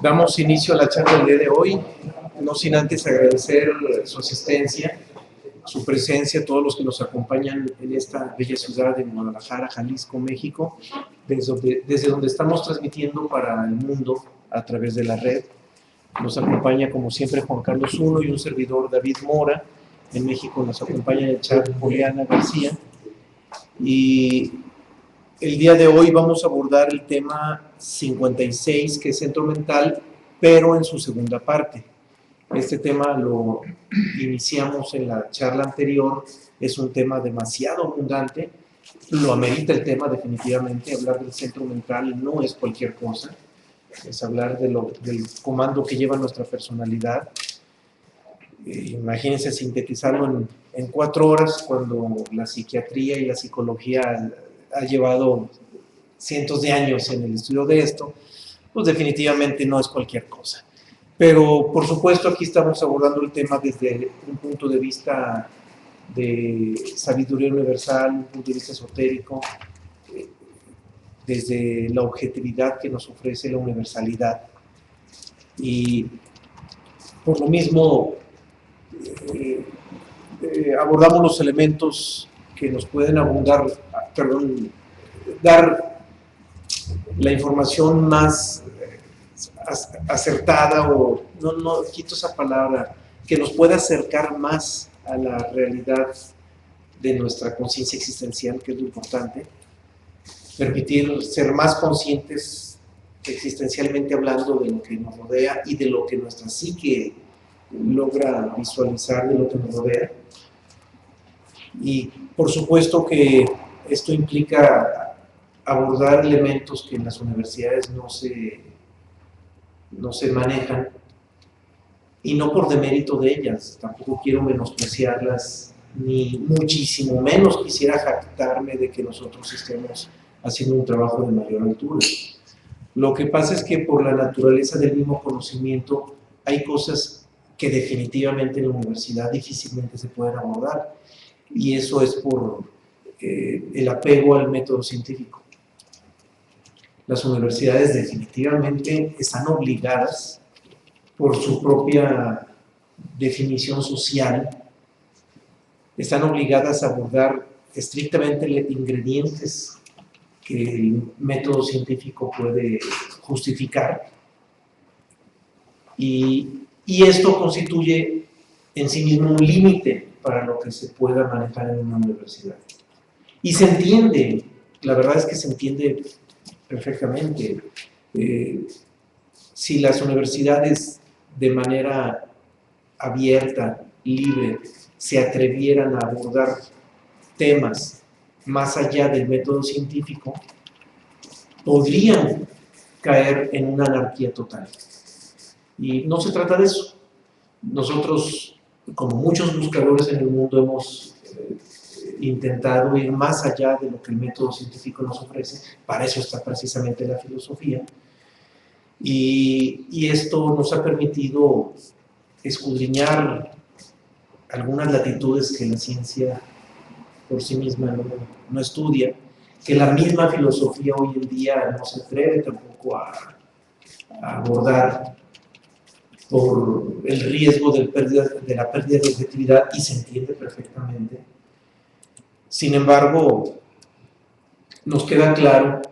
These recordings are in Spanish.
Damos inicio a la charla del día de hoy, no sin antes agradecer su asistencia, su presencia, a todos los que nos acompañan en esta bella ciudad de Guadalajara, Jalisco, México, desde donde estamos transmitiendo para el mundo a través de la red. Nos acompaña, como siempre, Juan Carlos I y un servidor, David Mora. En México nos acompaña en el chat Juliana García. Y el día de hoy vamos a abordar el tema 56, que es centro mental, pero en su segunda parte. Este tema lo iniciamos en la charla anterior, es un tema demasiado abundante, lo amerita el tema definitivamente. Hablar del centro mental no es cualquier cosa, es hablar del comando que lleva nuestra personalidad. Imagínense sintetizarlo en 4 horas, cuando la psiquiatría y la psicología ha llevado cientos de años en el estudio de esto, pues definitivamente no es cualquier cosa. Pero, por supuesto, aquí estamos abordando el tema desde un punto de vista de sabiduría universal, un punto de vista esotérico, desde la objetividad que nos ofrece la universalidad. Y por lo mismo, abordamos los elementos que nos pueden dar la información más acertada, o no quito esa palabra, que nos pueda acercar más a la realidad de nuestra conciencia existencial, que es lo importante. Permitir ser más conscientes existencialmente hablando de lo que nos rodea y de lo que nuestra psique logra visualizar de lo que nos rodea. Y por supuesto que esto implica abordar elementos que en las universidades no se manejan, y no por demérito de ellas, tampoco quiero menospreciarlas, ni muchísimo menos quisiera jactarme de que nosotros estemos haciendo un trabajo de mayor altura. Lo que pasa es que por la naturaleza del mismo conocimiento hay cosas que definitivamente en la universidad difícilmente se pueden abordar, y eso es por el apego al método científico. Las universidades definitivamente están obligadas, por su propia definición social, están obligadas a abordar estrictamente ingredientes que el método científico puede justificar, y esto constituye en sí mismo un límite para lo que se pueda manejar en una universidad. Y se entiende, la verdad es que se entiende perfectamente. Si las universidades de manera abierta, libre, se atrevieran a abordar temas más allá del método científico, podrían caer en una anarquía total. Y no se trata de eso. Nosotros, como muchos buscadores en el mundo, hemos intentado ir más allá de lo que el método científico nos ofrece. Para eso está precisamente la filosofía. Y esto nos ha permitido escudriñar algunas latitudes que la ciencia por sí misma no estudia, que la misma filosofía hoy en día no se atreve tampoco a abordar, por el riesgo de la pérdida de objetividad, y se entiende perfectamente. Sin embargo, nos queda claro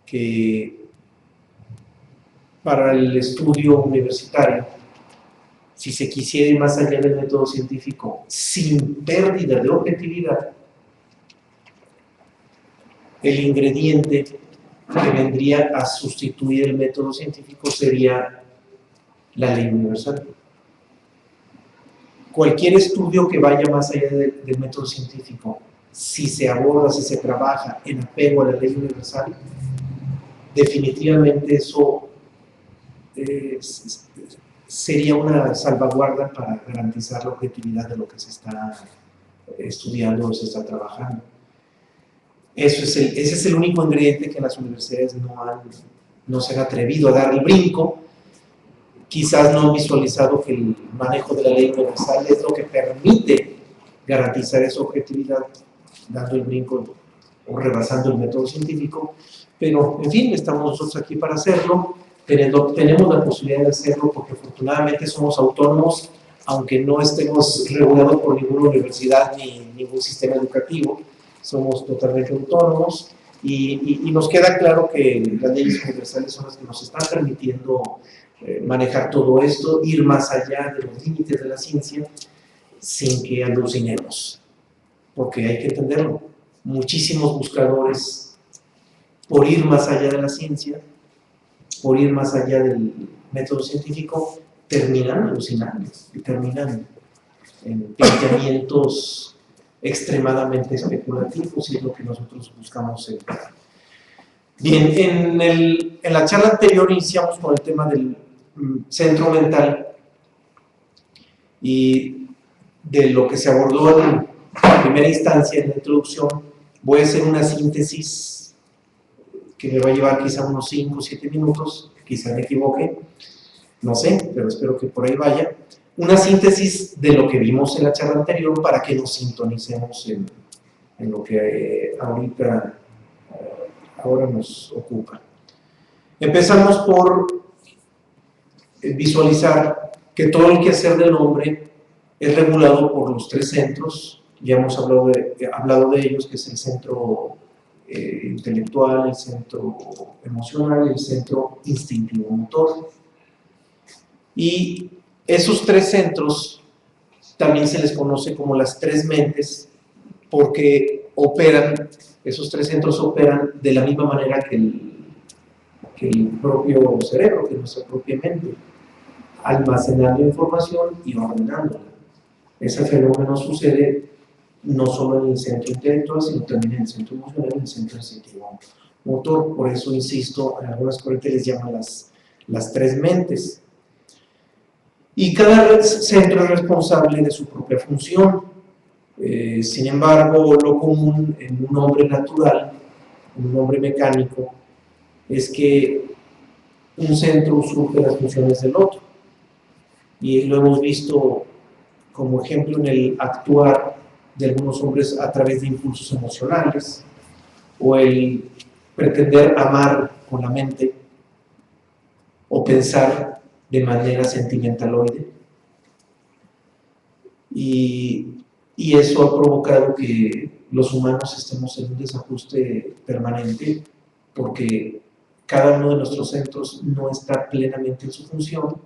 que para el estudio universitario, si se quisiera ir más allá del método científico sin pérdida de objetividad, el ingrediente que vendría a sustituir el método científico sería la ley universal. Cualquier estudio que vaya más allá del método científico, si se aborda, si se trabaja en apego a la ley universal, definitivamente eso sería una salvaguarda para garantizar la objetividad de lo que se está estudiando o se está trabajando. Ese es el único ingrediente que las universidades no se han atrevido a dar el brinco. Quizás no han visualizado que el manejo de la ley universal es lo que permite garantizar esa objetividad, dando el brinco o rebasando el método científico, pero en fin, estamos nosotros aquí para hacerlo, tenemos la posibilidad de hacerlo porque afortunadamente somos autónomos, aunque no estemos regulados por ninguna universidad ni ningún sistema educativo, somos totalmente autónomos y nos queda claro que las leyes universales son las que nos están permitiendo manejar todo esto, ir más allá de los límites de la ciencia sin que alucinemos, porque hay que entenderlo, muchísimos buscadores por ir más allá de la ciencia, por ir más allá del método científico, terminan alucinando y terminan en planteamientos extremadamente especulativos, y es lo que nosotros buscamos evitar. Bien, en la charla anterior iniciamos con el tema del centro mental y de lo que se abordó en primera instancia en la introducción. Voy a hacer una síntesis que me va a llevar quizá unos 5 o 7 minutos, quizá me equivoque, no sé, pero espero que por ahí vaya. Una síntesis de lo que vimos en la charla anterior para que nos sintonicemos en lo que ahora nos ocupa. Empezamos por visualizar que todo el quehacer del hombre es regulado por los 3 centros. Ya hemos hablado de ellos, que es el centro intelectual, el centro emocional y el centro instintivo motor. Y esos 3 centros también se les conoce como las 3 mentes, porque esos 3 centros operan de la misma manera que el propio cerebro, que nuestra propia mente, almacenando información y ordenándola. Ese fenómeno sucede no solo en el centro intelectual, sino también en el centro emocional y en el centro instintivo motor. Por eso, insisto, en algunas corrientes les llaman las 3 mentes. Y cada centro es responsable de su propia función. Sin embargo, lo común en un hombre natural, en un hombre mecánico, es que un centro usurpe las funciones del otro. Y lo hemos visto como ejemplo en el actuar de algunos hombres a través de impulsos emocionales, o el pretender amar con la mente, o pensar de manera sentimentaloide. Y eso ha provocado que los humanos estemos en un desajuste permanente, porque cada uno de nuestros centros no está plenamente en su función,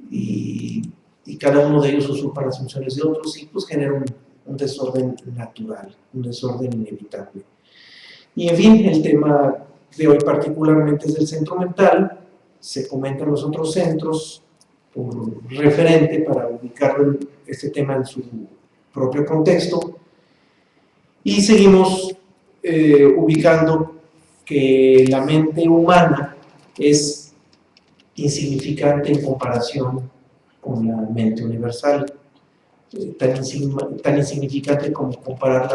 y cada uno de ellos usurpa las funciones de otros, y pues genera un desorden natural, un desorden inevitable. Y en fin, el tema de hoy particularmente es del centro mental. Se comentan los otros centros por referente para ubicar este tema en su propio contexto, y seguimos ubicando que la mente humana es insignificante en comparación con la mente universal, tan insignificante como comparar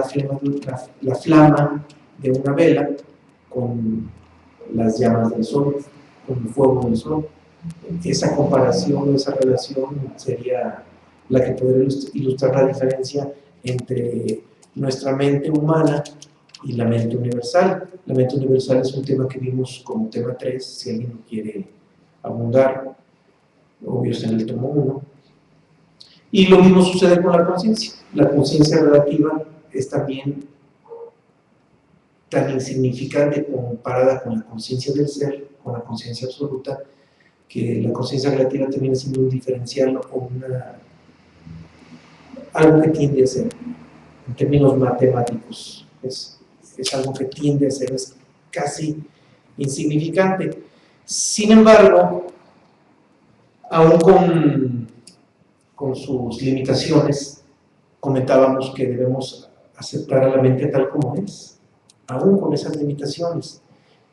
la flama de una vela con las llamas del sol, con el fuego del sol. Esa comparación, esa relación sería la que podría ilustrar la diferencia entre nuestra mente humana y la mente universal. La mente universal es un tema que vimos como tema 3, si alguien lo quiere abundar, obvio está en el tomo 1. Y lo mismo sucede con la conciencia. La conciencia relativa es también tan insignificante comparada con la conciencia del ser, con la conciencia absoluta, que la conciencia relativa termina siendo un diferencial o algo que tiende a ser, en términos matemáticos, es algo que tiende a ser, es casi insignificante. Sin embargo, aún con sus limitaciones, comentábamos que debemos aceptar a la mente tal como es, aún con esas limitaciones.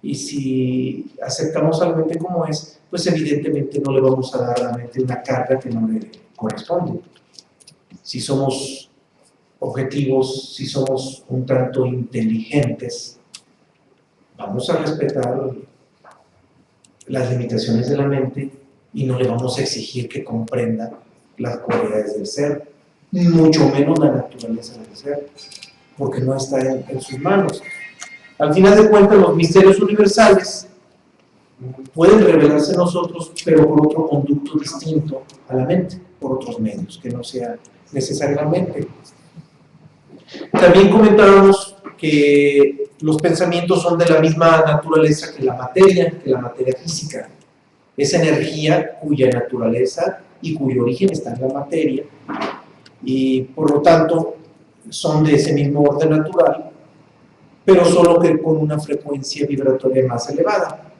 Y si aceptamos a la mente como es, pues evidentemente no le vamos a dar a la mente una carga que no le corresponde. Si somos objetivos, si somos un tanto inteligentes, vamos a respetar las limitaciones de la mente y no le vamos a exigir que comprenda las cualidades del ser, mucho menos la naturaleza del ser, porque no está en sus manos. Al final de cuentas, los misterios universales pueden revelarse en nosotros, pero por otro conducto distinto a la mente, por otros medios, que no sea necesariamente. También comentábamos que los pensamientos son de la misma naturaleza que la materia física. Es energía cuya naturaleza y cuyo origen está en la materia, y por lo tanto son de ese mismo orden natural, pero solo que con una frecuencia vibratoria más elevada,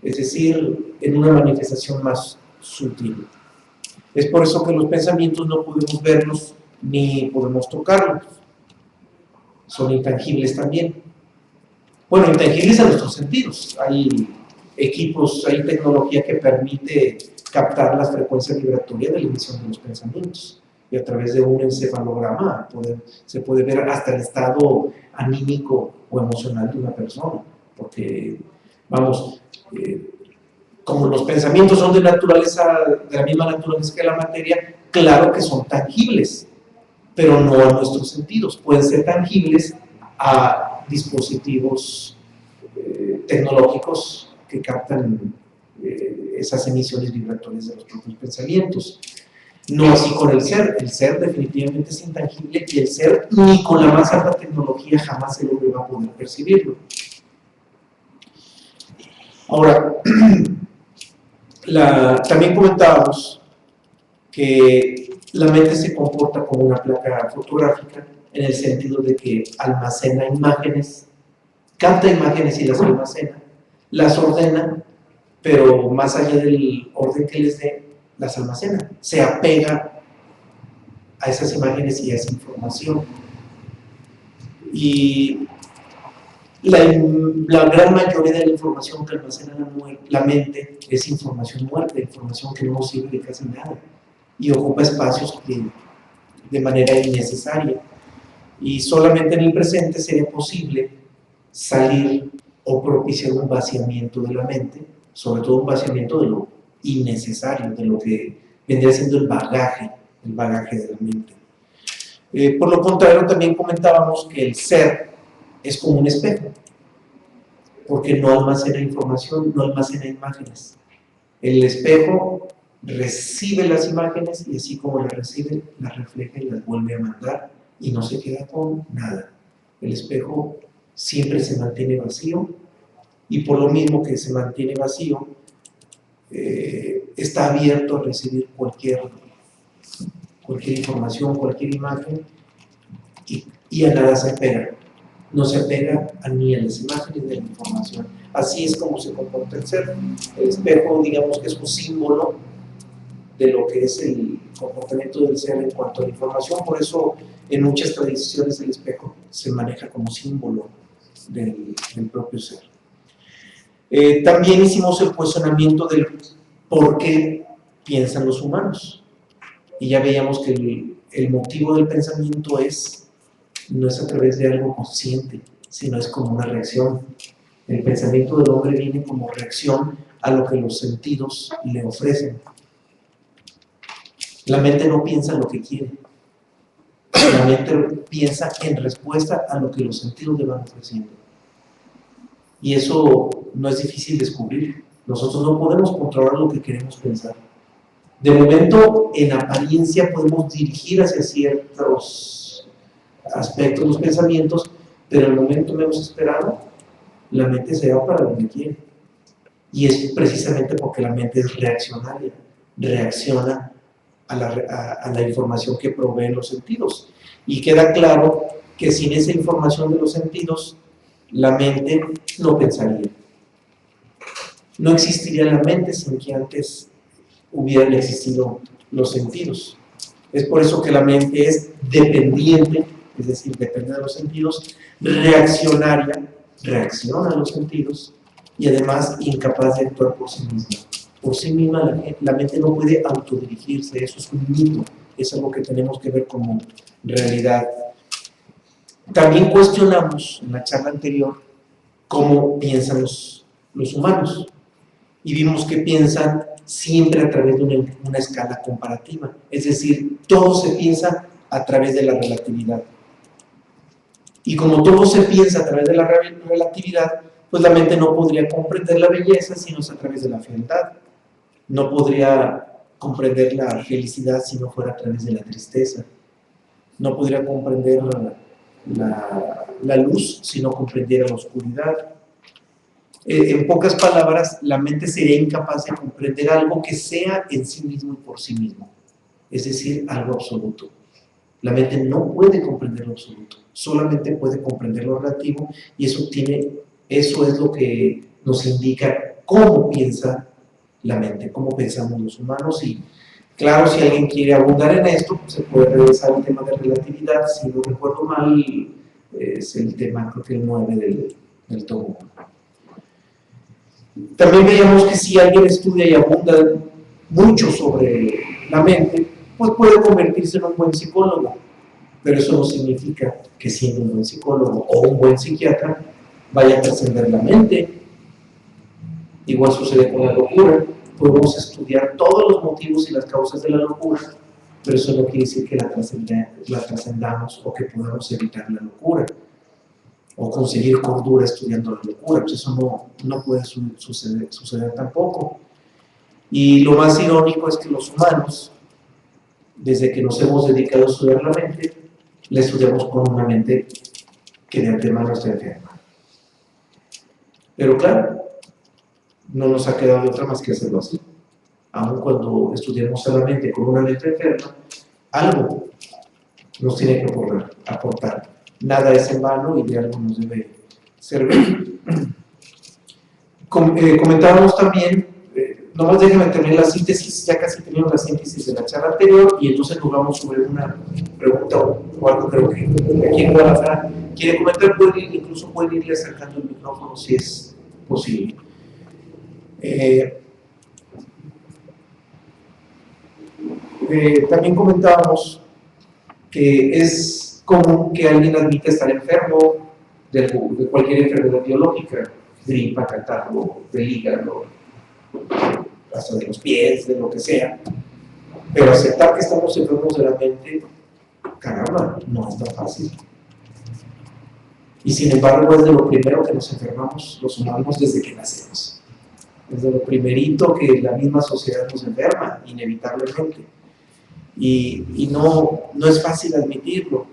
es decir, en una manifestación más sutil. Es por eso que los pensamientos no podemos verlos ni podemos tocarlos. Son intangibles también. Bueno, intangibles a nuestros sentidos. Hay equipos, hay tecnología que permite captar las frecuencias vibratorias de la emisión de los pensamientos. Y a través de un encefalograma se puede ver hasta el estado anímico o emocional de una persona. Porque, vamos, como los pensamientos son de la misma naturaleza que la materia, claro que son tangibles, pero no a nuestros sentidos. Pueden ser tangibles a dispositivos tecnológicos que captan esas emisiones vibratorias de los propios pensamientos. No así con el ser. El ser definitivamente es intangible, y el ser ni con la más alta tecnología jamás el hombre va a poder percibirlo. Ahora, también comentábamos que la mente se comporta como una placa fotográfica, en el sentido de que almacena imágenes, capta imágenes y las almacena, las ordena, pero más allá del orden que les dé, las almacena, se apega a esas imágenes y a esa información. Y la gran mayoría de la información que almacena la mente es información muerta, información que no sirve de casi nada y ocupa espacios de manera innecesaria. Y solamente en el presente sería posible salir o propiciar un vaciamiento de la mente, sobre todo un vaciamiento de lo innecesario, de lo que vendría siendo el bagaje de la mente. Por lo contrario, también comentábamos que el ser es como un espejo, porque no almacena información, no almacena imágenes. El espejo recibe las imágenes y así como las recibe, las refleja y las vuelve a mandar y no se queda con nada. El espejo siempre se mantiene vacío, y por lo mismo que se mantiene vacío, está abierto a recibir cualquier información, cualquier imagen, y a nada se apega. No se apega ni a las imágenes ni a la información. Así es como se comporta el ser. El espejo, digamos que es un símbolo de lo que es el comportamiento del ser en cuanto a la información. Por eso en muchas tradiciones el espejo se maneja como símbolo del propio ser. También hicimos el cuestionamiento del por qué piensan los humanos, y ya veíamos que el motivo del pensamiento no es a través de algo consciente, sino es como una reacción. El pensamiento del hombre viene como reacción a lo que los sentidos le ofrecen. La mente no piensa lo que quiere, la mente piensa en respuesta a lo que los sentidos le van ofreciendo. Y eso no es difícil descubrir. Nosotros no podemos controlar lo que queremos pensar. De momento, en apariencia, podemos dirigir hacia ciertos aspectos los pensamientos, pero en el momento menos esperado, la mente se va para donde quiere. Y es precisamente porque la mente es reaccionaria, reacciona a la información que proveen los sentidos. Y queda claro que sin esa información de los sentidos, la mente no pensaría. No existiría la mente sin que antes hubieran existido los sentidos. Es por eso que la mente es dependiente, es decir, depende de los sentidos, reaccionaria, reacciona a los sentidos, y además incapaz de actuar por sí misma. Por sí misma la mente no puede autodirigirse, eso es un mito, es algo que tenemos que ver como realidad. También cuestionamos en la charla anterior cómo piensan los humanos, y vimos que piensan siempre a través de una escala comparativa, es decir, todo se piensa a través de la relatividad. Y como todo se piensa a través de la relatividad, pues la mente no podría comprender la belleza si no es a través de la fealdad. No podría comprender la felicidad si no fuera a través de la tristeza. No podría comprender la luz si no comprendiera la oscuridad. En pocas palabras, la mente sería incapaz de comprender algo que sea en sí mismo y por sí mismo, es decir, algo absoluto. La mente no puede comprender lo absoluto, solamente puede comprender lo relativo, y eso es lo que nos indica cómo piensa la mente, cómo pensamos los humanos. Y claro, si alguien quiere abundar en esto, pues se puede regresar al tema de relatividad. Si no recuerdo mal, es el tema, creo que el 9 del tomo. También veíamos que si alguien estudia y abunda mucho sobre la mente, pues puede convertirse en un buen psicólogo, pero eso no significa que siendo un buen psicólogo o un buen psiquiatra vaya a trascender la mente. Igual sucede con la locura. Podemos estudiar todos los motivos y las causas de la locura, pero eso no quiere decir que la trascendamos o que podamos evitar la locura o conseguir cordura estudiando la locura. Pues eso no puede suceder tampoco. Y lo más irónico es que los humanos, desde que nos hemos dedicado a estudiar la mente, la estudiamos con una mente que de antemano está enferma. Pero claro, no nos ha quedado otra más que hacerlo así. Aun cuando estudiamos a la mente con una mente enferma, algo nos tiene que aportar. Nada es en vano y de algo nos debe servir. Comentábamos también, nomás déjame terminar la síntesis, ya casi teníamos la síntesis de la charla anterior, y entonces nos vamos sobre una pregunta o algo. Creo que aquí en Guadalajara quiere comentar, incluso pueden irle acercando el micrófono si es posible. También comentábamos que es común que alguien admita estar enfermo de cualquier enfermedad biológica, gripa, catarro, del hígado, hasta de los pies, de lo que sea, pero aceptar que estamos enfermos de la mente, caramba, no es tan fácil. Y sin embargo es de lo primero que nos enfermamos los humanos desde que nacemos. Es de lo primerito que la misma sociedad nos enferma, inevitablemente. Y no es fácil admitirlo.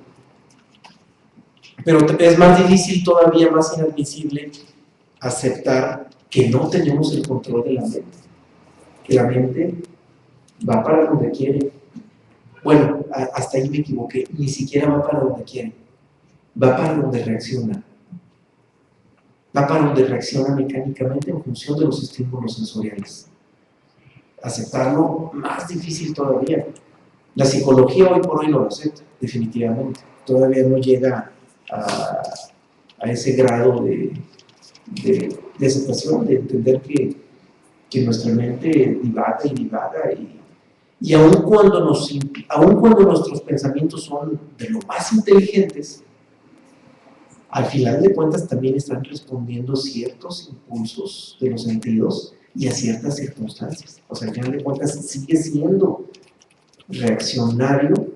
Pero es más difícil, todavía más inadmisible, aceptar que no tenemos el control de la mente. Que la mente va para donde quiere. Bueno, hasta ahí me equivoqué. Ni siquiera va para donde quiere. Va para donde reacciona. Va para donde reacciona mecánicamente en función de los estímulos sensoriales. Aceptarlo, más difícil todavía. La psicología hoy por hoy no lo acepta, definitivamente. Todavía no llega a ese grado de aceptación, de entender que nuestra mente divaga y divaga, y aun cuando nuestros pensamientos son de lo más inteligentes, al final de cuentas también están respondiendo ciertos impulsos de los sentidos y a ciertas circunstancias. O sea, al final de cuentas sigue siendo reaccionario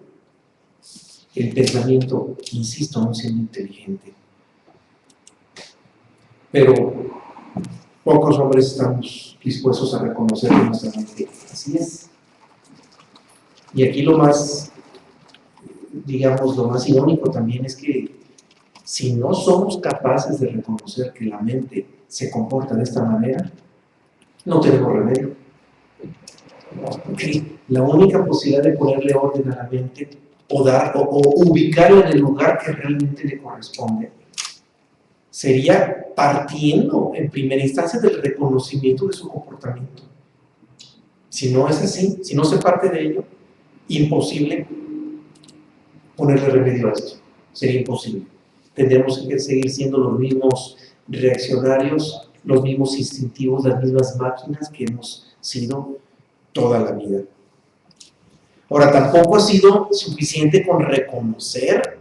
el pensamiento, insisto, aún siendo inteligente. Pero pocos hombres estamos dispuestos a reconocer que nuestra mente así es. Y aquí lo más irónico también es que si no somos capaces de reconocer que la mente se comporta de esta manera, no tenemos remedio. Okay. La única posibilidad de ponerle orden a la mente o ubicarla en el lugar que realmente le corresponde sería partiendo en primera instancia del reconocimiento de su comportamiento. Si no es así, si no se parte de ello, imposible ponerle remedio a esto. Sería imposible. Tendríamos que seguir siendo los mismos reaccionarios, los mismos instintivos, las mismas máquinas que hemos sido toda la vida. Ahora, tampoco ha sido suficiente con reconocer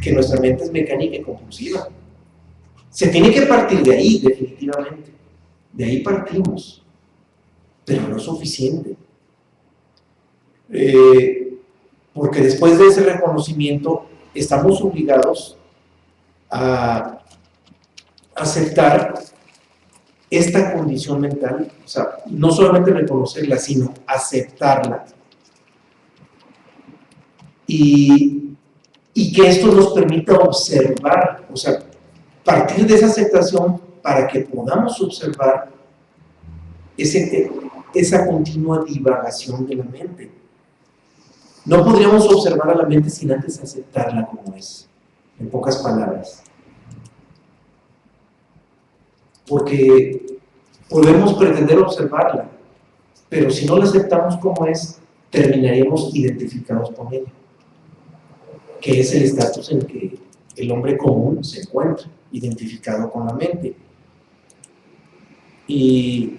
que nuestra mente es mecánica y compulsiva. Se tiene que partir de ahí, definitivamente. De ahí partimos. Pero no es suficiente. Porque después de ese reconocimiento estamos obligados a aceptar esta condición mental, o sea, no solamente reconocerla, sino aceptarla. Y que esto nos permita observar, o sea, partir de esa aceptación para que podamos observar esa continua divagación de la mente. No podríamos observar a la mente sin antes aceptarla como es, en pocas palabras. Porque podemos pretender observarla, pero si no la aceptamos como es, terminaríamos identificados con ella, que es el estatus en que el hombre común se encuentra, identificado con la mente. Y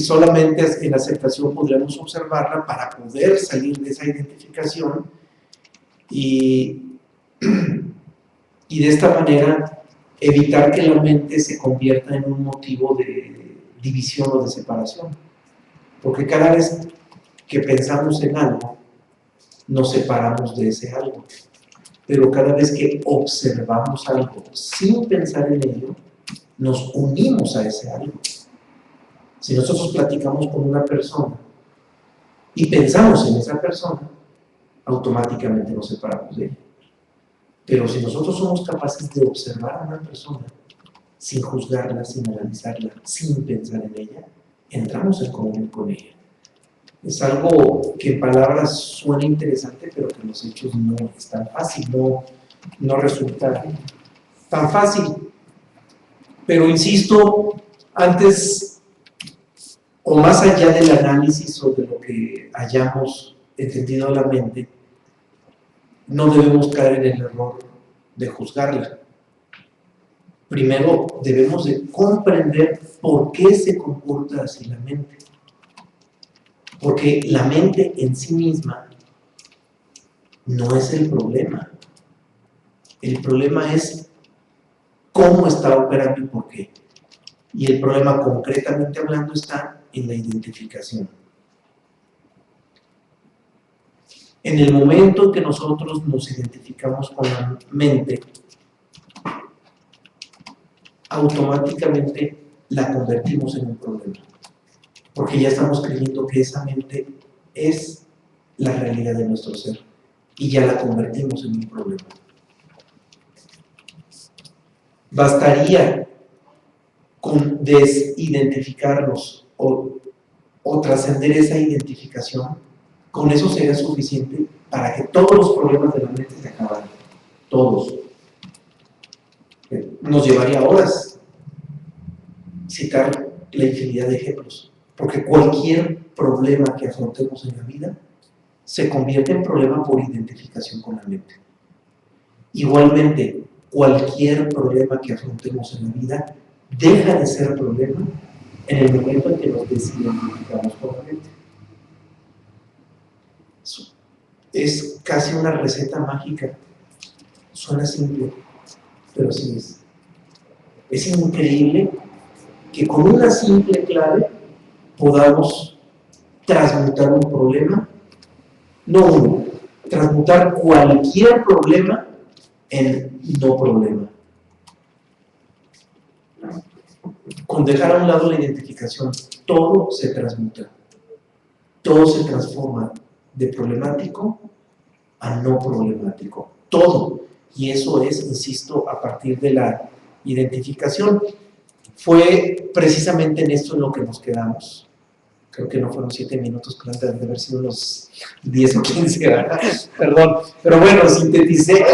solamente en aceptación podremos observarla para poder salir de esa identificación y de esta manera evitar que la mente se convierta en un motivo de división o de separación. Porque cada vez que pensamos en algo, nos separamos de ese algo. Pero cada vez que observamos algo sin pensar en ello, nos unimos a ese algo. Si nosotros platicamos con una persona y pensamos en esa persona, automáticamente nos separamos de ella. Pero si nosotros somos capaces de observar a una persona sin juzgarla, sin analizarla, sin pensar en ella, entramos en comunión con ella. Es algo que en palabras suena interesante, pero que en los hechos no es tan fácil, no resulta tan fácil. Pero insisto, antes o más allá del análisis o de lo que hayamos entendido de la mente, no debemos caer en el error de juzgarla. Primero debemos de comprender por qué se comporta así la mente. Porque la mente en sí misma no es el problema. El problema es cómo está operando y por qué. Y el problema, concretamente hablando, está en la identificación. En el momento en que nosotros nos identificamos con la mente, automáticamente la convertimos en un problema. Porque ya estamos creyendo que esa mente es la realidad de nuestro ser. Y ya la convertimos en un problema. Bastaría con desidentificarnos o trascender esa identificación, con eso sería suficiente para que todos los problemas de la mente se acabaran. Todos. Nos llevaría horas citar la infinidad de ejemplos, porque cualquier problema que afrontemos en la vida se convierte en problema por identificación con la mente. Igualmente, cualquier problema que afrontemos en la vida deja de ser problema en el momento en que nos desidentificamos con la mente. Es casi una receta mágica. Suena simple, pero sí es. Es increíble que con una simple clave podamos transmutar un problema, no uno, transmutar cualquier problema en no problema. Con dejar a un lado la identificación, todo se transmuta, todo se transforma de problemático a no problemático, todo. Y eso es, insisto, a partir de la identificación. Fue precisamente en esto en lo que nos quedamos. Creo que no fueron 7 minutos, pero antes de haber sido unos 10 o 15, ¿verdad? Perdón. Pero bueno, sinteticé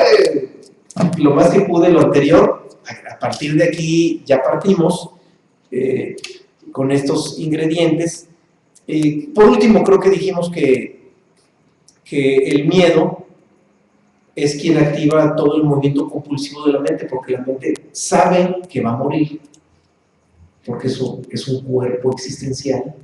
lo más que pude lo anterior. A partir de aquí ya partimos con estos ingredientes. Por último, creo que dijimos que el miedo es quien activa todo el movimiento compulsivo de la mente, porque la mente sabe que va a morir, porque eso es un cuerpo existencial,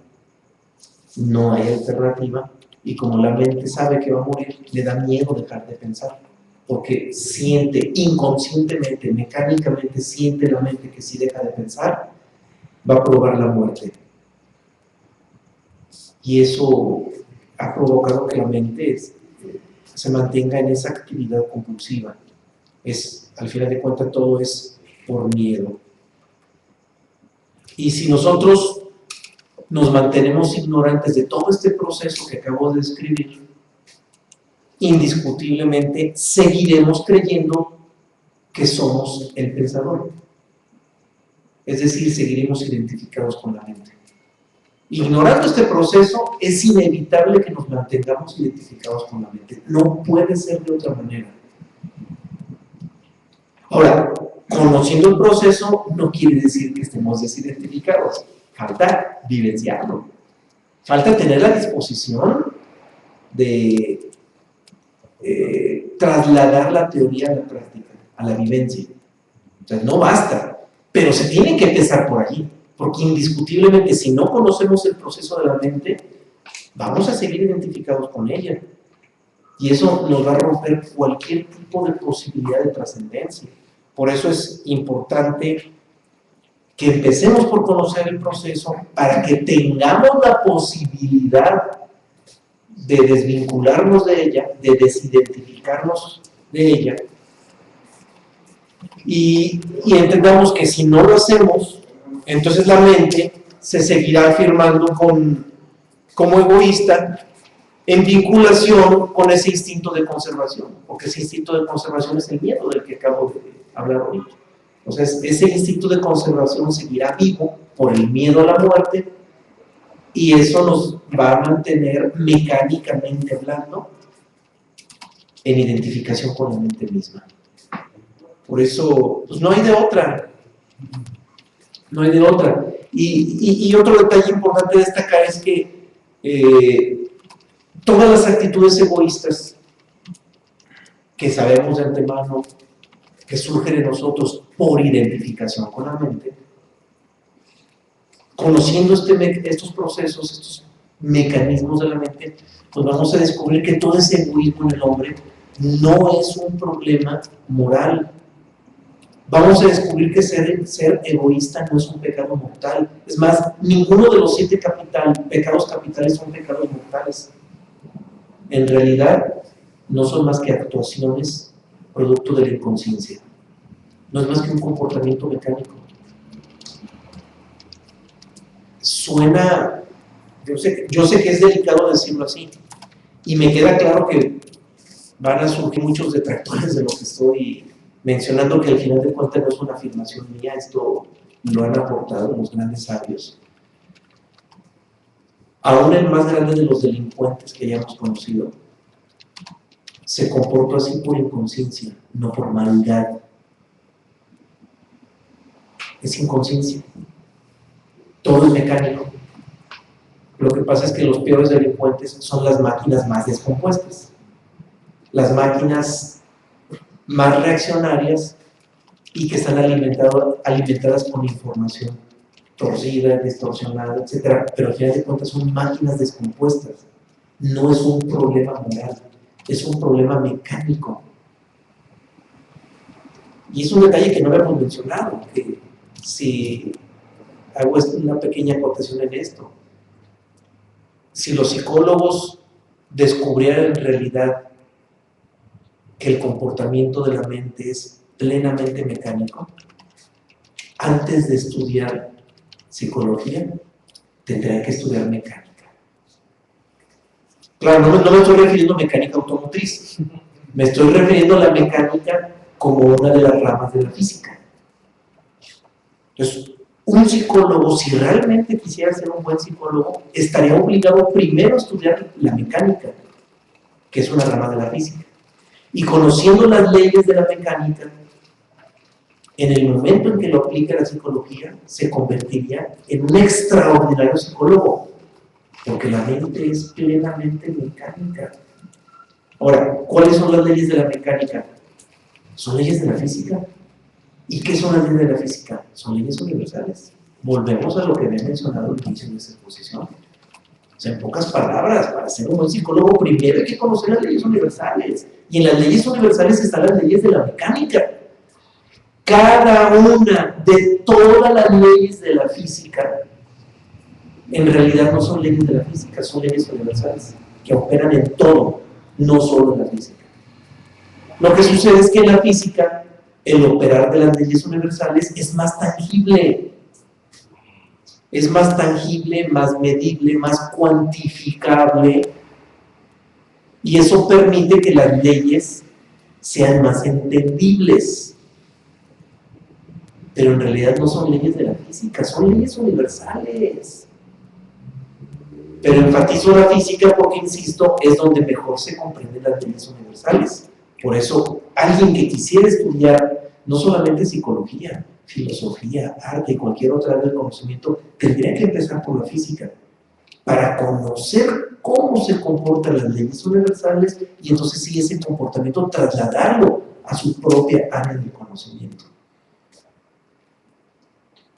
no hay alternativa, y como la mente sabe que va a morir, le da miedo dejar de pensar, porque siente inconscientemente, mecánicamente siente la mente que si deja de pensar, va a probar la muerte. Y eso ha provocado que la mente se mantenga en esa actividad compulsiva. Al final de cuentas, todo es por miedo. Y si nosotros nos mantenemos ignorantes de todo este proceso que acabo de describir, indiscutiblemente seguiremos creyendo que somos el pensador. Es decir, seguiremos identificados con la mente. Ignorando este proceso, es inevitable que nos mantengamos identificados con la mente. No puede ser de otra manera. Ahora, conociendo el proceso no quiere decir que estemos desidentificados. Falta vivenciarlo. Falta tener la disposición de trasladar la teoría a la práctica, a la vivencia. O sea, no basta, pero se tiene que empezar por allí. Porque indiscutiblemente, si no conocemos el proceso de la mente, vamos a seguir identificados con ella. Y eso nos va a romper cualquier tipo de posibilidad de trascendencia. Por eso es importante que empecemos por conocer el proceso para que tengamos la posibilidad de desvincularnos de ella, de desidentificarnos de ella. Y entendamos que si no lo hacemos, entonces la mente se seguirá afirmando como egoísta en vinculación con ese instinto de conservación, porque ese instinto de conservación es el miedo del que acabo de hablar ahorita. Entonces, ese instinto de conservación seguirá vivo por el miedo a la muerte y eso nos va a mantener mecánicamente hablando en identificación con la mente misma. Por eso, pues no hay de otra. No hay de otra. Y otro detalle importante destacar es que todas las actitudes egoístas que sabemos de antemano que surgen en nosotros por identificación con la mente, conociendo estos procesos, estos mecanismos de la mente, pues vamos a descubrir que todo ese egoísmo en el hombre no es un problema moral. Vamos a descubrir que ser egoísta no es un pecado mortal. Es más, ninguno de los 7 pecados capitales son pecados mortales. En realidad, no son más que actuaciones producto de la inconsciencia. No es más que un comportamiento mecánico. Suena, yo sé que es delicado decirlo así, y me queda claro que van a surgir muchos detractores de lo que estoy mencionando, que al final de cuentas no es una afirmación mía, esto lo han aportado los grandes sabios. Aún el más grande de los delincuentes que hayamos conocido se comportó así por inconsciencia, no por maldad. Es inconsciencia. Todo es mecánico. Lo que pasa es que los peores delincuentes son las máquinas más descompuestas, las máquinas más reaccionarias y que están alimentadas con información torcida, distorsionada, etc. Pero al final de cuentas son máquinas descompuestas. No es un problema moral, es un problema mecánico. Y es un detalle que no habíamos mencionado, que si hago una pequeña acotación en esto, si los psicólogos descubrieran en realidad que el comportamiento de la mente es plenamente mecánico, antes de estudiar psicología, tendrían que estudiar mecánica. Claro, no me estoy refiriendo a mecánica automotriz, me estoy refiriendo a la mecánica como una de las ramas de la física. Entonces, un psicólogo, si realmente quisiera ser un buen psicólogo, estaría obligado primero a estudiar la mecánica, que es una rama de la física. Y conociendo las leyes de la mecánica, en el momento en que lo aplique a la psicología, se convertiría en un extraordinario psicólogo, porque la mente es plenamente mecánica. Ahora, ¿cuáles son las leyes de la mecánica? Son leyes de la física. ¿Y qué son las leyes de la física? Son leyes universales. Volvemos a lo que había mencionado al inicio de esta exposición. O sea, en pocas palabras, para ser un buen psicólogo, primero hay que conocer las leyes universales. Y en las leyes universales están las leyes de la mecánica. Cada una de todas las leyes de la física, en realidad no son leyes de la física, son leyes universales, que operan en todo. no solo en la física. Lo que sucede es que en la física el operar de las leyes universales es más tangible, más medible, más cuantificable, y eso permite que las leyes sean más entendibles. Pero en realidad no son leyes de la física, son leyes universales. Pero enfatizo la física porque, insisto, es donde mejor se comprenden las leyes universales. Por eso, alguien que quisiera estudiar no solamente psicología, filosofía, arte y cualquier otra área del conocimiento, tendría que empezar por la física, para conocer cómo se comportan las leyes universales y entonces sí ese comportamiento trasladarlo a su propia área de conocimiento.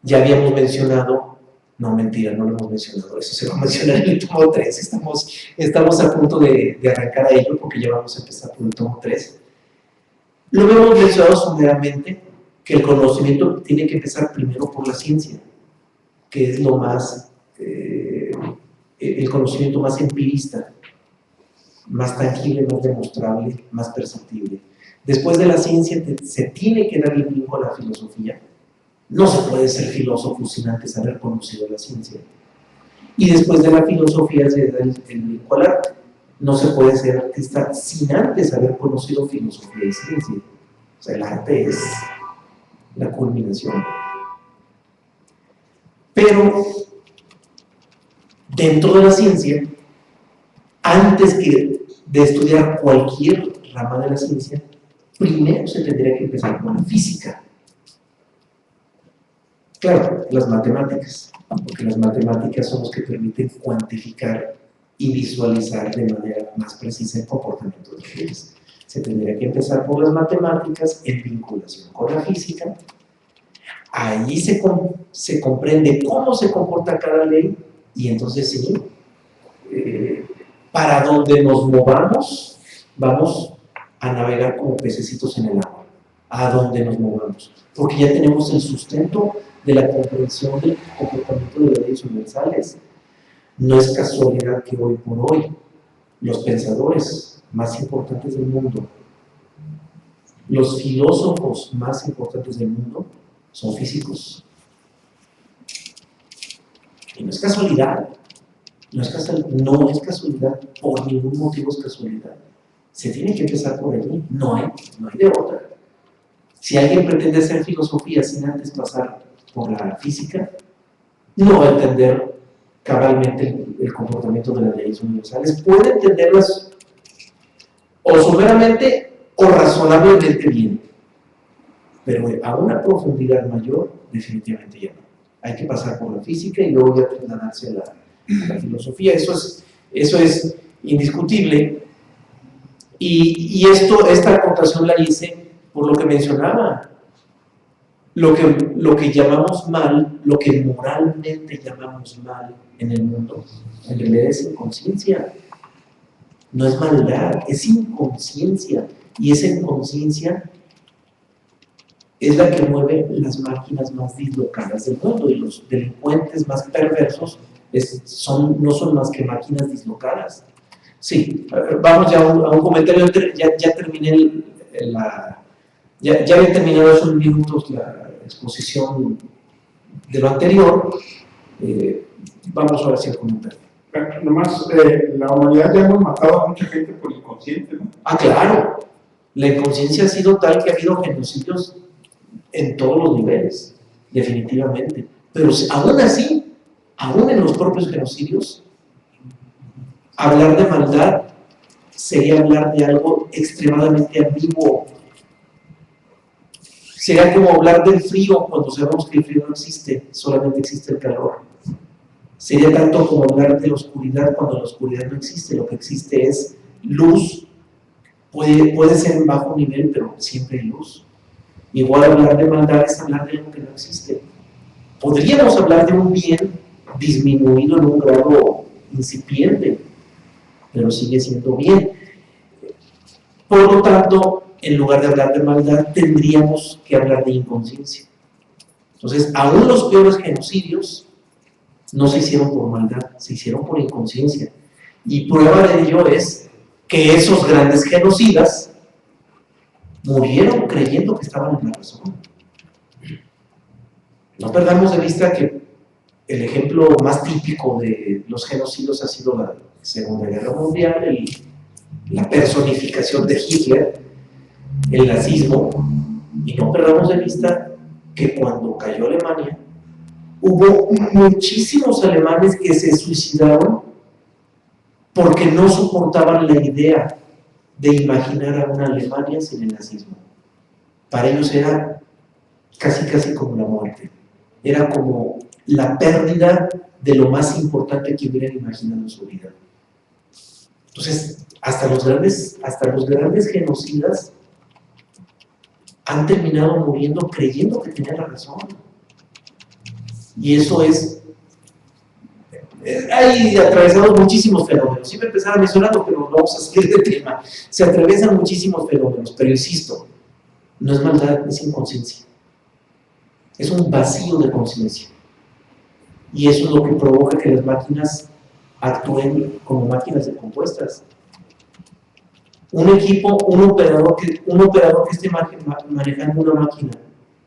Ya habíamos mencionado, no mentira, no lo hemos mencionado, eso se va a mencionar en el tomo 3, estamos a punto de arrancar a ello porque ya vamos a empezar por el tomo 3. Lo hemos mencionado someramente, que el conocimiento tiene que empezar primero por la ciencia, que es lo más, el conocimiento más empirista, más tangible, más demostrable, más perceptible. Después de la ciencia se tiene que dar el brinco a la filosofía. No se puede ser filósofo sin antes haber conocido la ciencia. Y después de la filosofía se da el brinco al arte. No se puede ser artista sin antes haber conocido filosofía y ciencia. O sea, el arte es la culminación. Pero dentro de la ciencia, antes de estudiar cualquier rama de la ciencia, primero se tendría que empezar con la física. Claro, las matemáticas, porque las matemáticas son las que permiten cuantificar y visualizar de manera más precisa el comportamiento de las leyes. Se tendría que empezar por las matemáticas en vinculación con la física. Ahí se comprende cómo se comporta cada ley y entonces sí, para donde nos movamos, vamos a navegar como pececitos en el agua, a donde nos movamos, porque ya tenemos el sustento de la comprensión del comportamiento de las leyes universales. No es casualidad que hoy por hoy los pensadores más importantes del mundo, los filósofos más importantes del mundo, son físicos. Y no es casualidad, no es casualidad, por ningún motivo es casualidad. Se tiene que empezar por allí, no hay de otra. Si alguien pretende hacer filosofía sin antes pasar por la física, no va a entender cabalmente el comportamiento de las leyes universales. Puede entenderlas o someramente o razonablemente bien, pero a una profundidad mayor, definitivamente ya no. Hay que pasar por la física y luego ya trasladarse a la filosofía. Eso es indiscutible. Y esta acotación la hice por lo que mencionaba. Lo que llamamos mal, lo que moralmente llamamos mal en el mundo, en realidad es inconsciencia. No es maldad, es inconsciencia. Y esa inconsciencia es la que mueve las máquinas más dislocadas del mundo, y los delincuentes más perversos no son más que máquinas dislocadas. Sí, vamos ya a un comentario. Ya terminé ya había terminado hace unos minutos la exposición de lo anterior. Vamos ahora sí al comentario. Nomás, la humanidad ya hemos matado a mucha gente por inconsciente, ¿no? Claro, la inconsciencia ha sido tal que ha habido genocidios en todos los niveles, definitivamente. Pero aún así, aún en los propios genocidios, hablar de maldad sería hablar de algo extremadamente ambiguo. Sería como hablar del frío cuando sabemos que el frío no existe, solamente existe el calor. Sería tanto como hablar de la oscuridad cuando la oscuridad no existe, lo que existe es luz. Puede ser en bajo nivel, pero siempre hay luz. Igual hablar de maldad es hablar de algo que no existe. Podríamos hablar de un bien disminuido en un grado incipiente, pero sigue siendo bien. Por lo tanto, en lugar de hablar de maldad, tendríamos que hablar de inconsciencia. Entonces, aún los peores genocidios no se hicieron por maldad, se hicieron por inconsciencia. Y prueba de ello es que esos grandes genocidas murieron creyendo que estaban en la razón. No perdamos de vista que el ejemplo más típico de los genocidios ha sido la Segunda Guerra Mundial, la personificación de Hitler, el nazismo, y no perdamos de vista que cuando cayó Alemania, hubo muchísimos alemanes que se suicidaron porque no soportaban la idea de imaginar a una Alemania sin el nazismo. Para ellos era casi como la muerte. Era como la pérdida de lo más importante que hubieran imaginado en su vida. Entonces, hasta los grandes genocidas han terminado muriendo creyendo que tenían la razón. Y eso hay atravesados muchísimos fenómenos. Iba a empezar a mencionarlo, pero vamos a seguir de tema. Se atraviesan muchísimos fenómenos, pero insisto, no es maldad, es inconsciencia. Es un vacío de conciencia. Y eso es lo que provoca que las máquinas actúen como máquinas descompuestas. Un operador que esté manejando una máquina,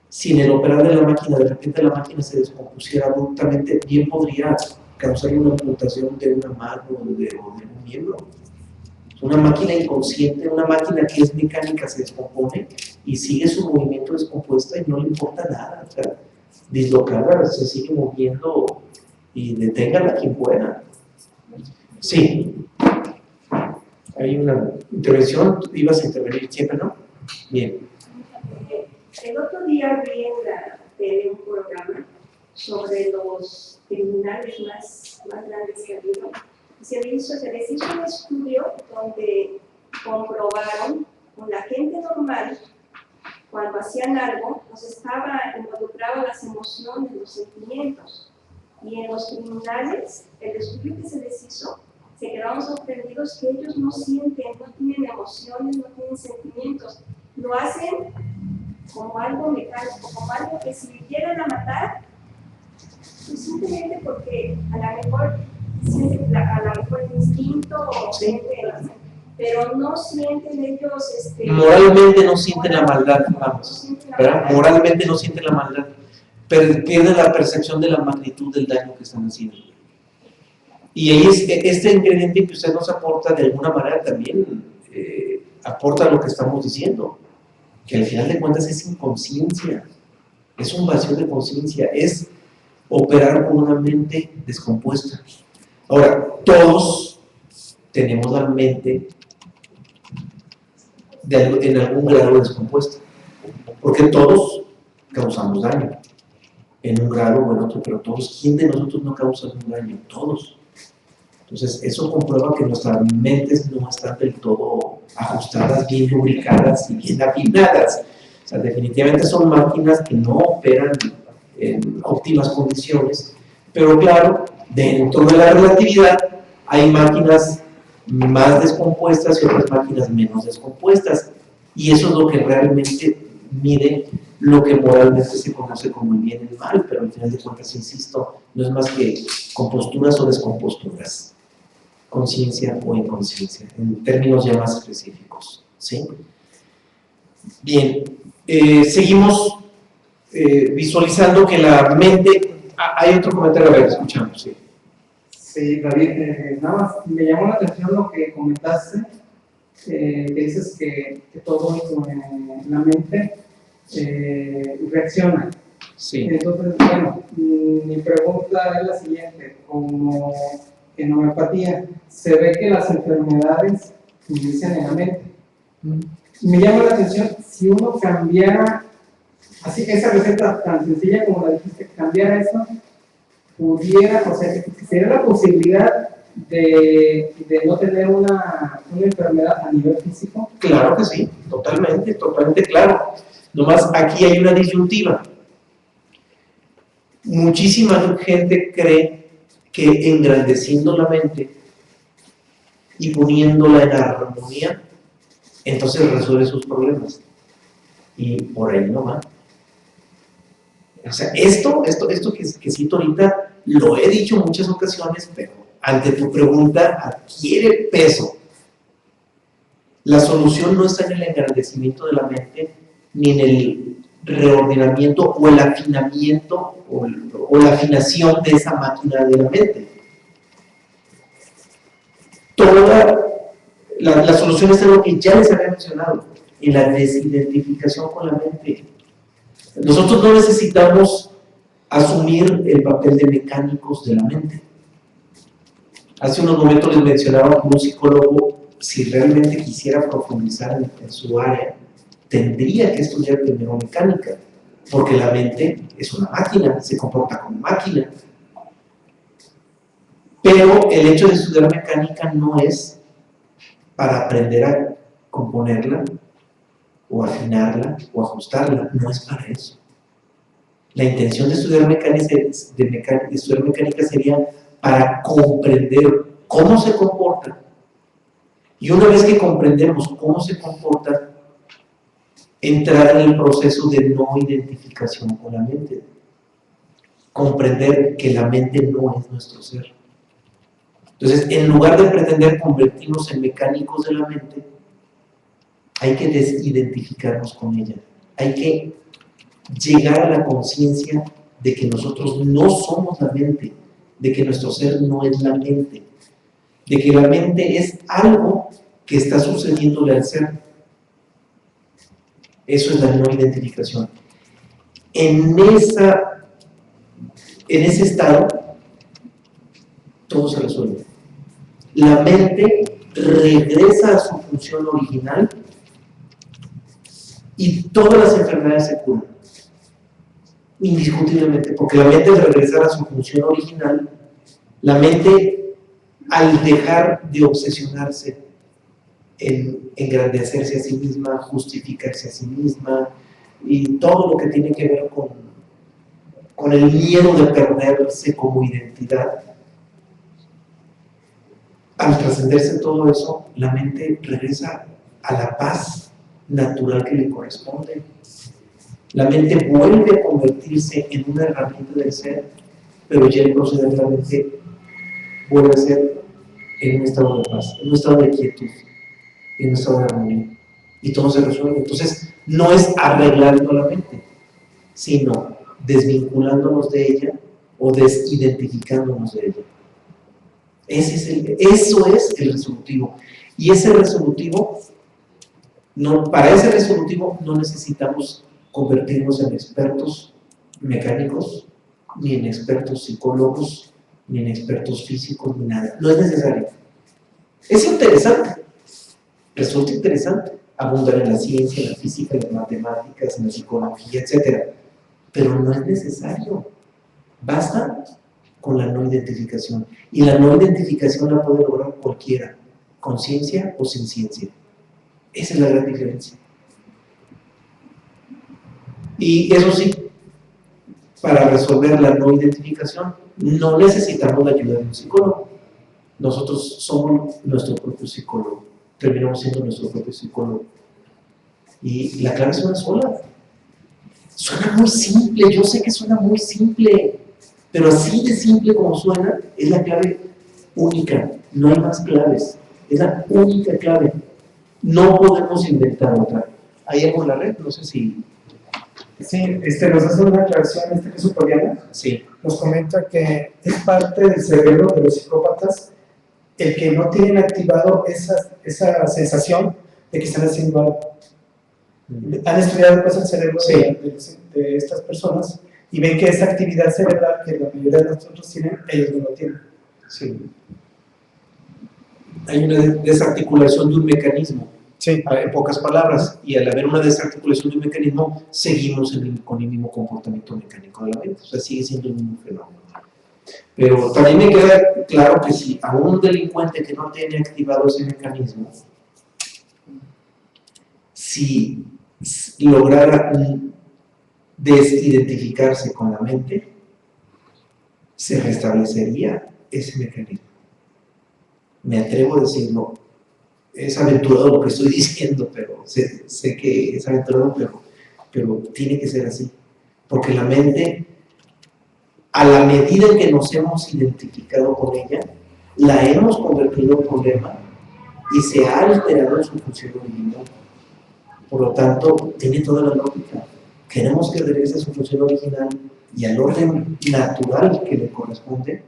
si en el operar de la máquina de repente la máquina se descompusiera abruptamente, bien podría causar una amputación de una mano o de un miembro. Una máquina inconsciente, una máquina que es mecánica, se descompone y sigue su movimiento descompuesta y no le importa nada. O sea, dislocada, se sigue moviendo y deténgala quien pueda. Sí. Hay una intervención, tú ibas a intervenir siempre, ¿no? Bien. El otro día vi en la tele un programa sobre los criminales más grandes que ha habido. Se les hizo un estudio donde comprobaron con la gente normal, cuando hacían algo, involucraba las emociones, los sentimientos. Y en los criminales, el estudio que se les hizo, se quedaron sorprendidos que ellos no sienten, no tienen emociones, no tienen sentimientos. Lo hacen como algo mecánico, como algo que si llegan a matar, pues simplemente porque a lo mejor sienten el instinto o sienten, pero no sienten ellos moralmente no sienten la maldad, vamos, ¿verdad? Moralmente no sienten la maldad, pero pierden la percepción de la magnitud del daño que están haciendo. Y ahí este ingrediente que usted nos aporta de alguna manera también aporta lo que estamos diciendo, que al final de cuentas es inconsciencia, es un vacío de conciencia, es operar con una mente descompuesta. Ahora, todos tenemos la mente en algún grado descompuesta, porque todos causamos daño, en un grado o en otro, pero todos, ¿quién de nosotros no causa algún daño? Todos. Entonces, eso comprueba que nuestras mentes no están del todo ajustadas, bien lubricadas y bien afinadas. O sea, definitivamente son máquinas que no operan en óptimas condiciones, pero claro, dentro de la relatividad hay máquinas más descompuestas y otras máquinas menos descompuestas, y eso es lo que realmente mide lo que moralmente se conoce como el bien y el mal, pero al final de cuentas, insisto, no es más que composturas o descomposturas, conciencia o inconsciencia, en términos ya más específicos, ¿sí? Bien, seguimos visualizando que la mente... hay otro comentario, a ver, escuchamos, sí. Sí, David, nada más me llamó la atención lo que comentaste, que dices que todo en la mente reacciona. Sí. Entonces, bueno, mi pregunta es la siguiente: como en homeopatía se ve que las enfermedades inician en la mente. Me llama la atención si uno cambiara, así esa receta tan sencilla como la dijiste, cambiara eso, pudiera, o sea, que sería la posibilidad de no tener una enfermedad a nivel físico. Claro que sí, totalmente claro. Nomás aquí hay una disyuntiva. Muchísima gente cree que engrandeciendo la mente y poniéndola en armonía, entonces resuelve sus problemas. Y por ahí no va. O sea, esto que cito ahorita, lo he dicho en muchas ocasiones, pero ante tu pregunta adquiere peso. La solución no está en el engrandecimiento de la mente, ni en el reordenamiento o el afinamiento o la afinación de esa máquina de la mente. La solución está en lo que ya les había mencionado, en la desidentificación con la mente. Nosotros no necesitamos asumir el papel de mecánicos de la mente. Hace unos momentos les mencionaba que un psicólogo, si realmente quisiera profundizar en su área, tendría que estudiar primero mecánica, porque la mente es una máquina, se comporta como máquina. Pero el hecho de estudiar mecánica no es para aprender a componerla, o afinarla, o ajustarla, no es para eso. La intención de estudiar mecánica sería para comprender cómo se comporta. Y una vez que comprendemos cómo se comporta, entrar en el proceso de no identificación con la mente. Comprender que la mente no es nuestro ser. Entonces, en lugar de pretender convertirnos en mecánicos de la mente, hay que desidentificarnos con ella. Hay que llegar a la conciencia de que nosotros no somos la mente, de que nuestro ser no es la mente, de que la mente es algo que está sucediéndole al ser. Eso es la no identificación. En ese estado, todo se resuelve. La mente regresa a su función original y todas las enfermedades se curan. Indiscutiblemente, porque la mente, al regresar a su función original, la mente, al dejar de obsesionarse en engrandecerse a sí misma, justificarse a sí misma y todo lo que tiene que ver con el miedo de perderse como identidad, al trascenderse todo eso, la mente regresa a la paz natural que le corresponde. La mente vuelve a convertirse en una herramienta del ser, pero ya el proceder de la mente vuelve a ser en un estado de paz, en un estado de quietud, en un estado de armonía. Y todo se resuelve. Entonces, no es arreglando la mente, sino desvinculándonos de ella o desidentificándonos de ella. Eso es el resolutivo. Y ese resolutivo, para ese resolutivo no necesitamos convertirnos en expertos mecánicos, ni en expertos psicólogos, ni en expertos físicos, ni nada. No es necesario. Es interesante, resulta interesante abundar en la ciencia, en la física, en las matemáticas, en la psicología, etc. Pero no es necesario. Basta con la no identificación. Y la no identificación la puede lograr cualquiera, con ciencia o sin ciencia. Esa es la gran diferencia. Y eso sí, para resolver la no identificación, no necesitamos la ayuda de un psicólogo. Nosotros somos nuestro propio psicólogo. Terminamos siendo nuestro propio psicólogo. Y la clave es una sola. Suena muy simple, yo sé que suena muy simple, pero así de simple como suena, es la clave única. No hay más claves. Es la única clave. No podemos inventar otra. ¿Hay algo en la red? No sé si... Sí, nos hace una aclaración que es ucraniana. Sí. Nos comenta que es parte del cerebro de los psicópatas el que no tienen activado esa sensación de que están haciendo algo. Han estudiado pues el cerebro de estas personas y ven que esa actividad cerebral que la mayoría de nosotros tienen, ellos no lo tienen. Sí. Hay una desarticulación de un mecanismo. Sí. En pocas palabras, y al haber una desarticulación de un mecanismo, seguimos con el mismo comportamiento mecánico de la mente, o sea, sigue siendo el mismo fenómeno. Pero también me queda claro que si a un delincuente que no tiene activado ese mecanismo, si lograra desidentificarse con la mente, se restablecería ese mecanismo. Me atrevo a decirlo. Es aventurado lo que estoy diciendo, pero sé que es aventurado, pero tiene que ser así. Porque la mente, a la medida en que nos hemos identificado con ella, la hemos convertido en problema y se ha alterado su función original. Por lo tanto, tiene toda la lógica. Queremos que regrese a su función original y al orden natural que le corresponde.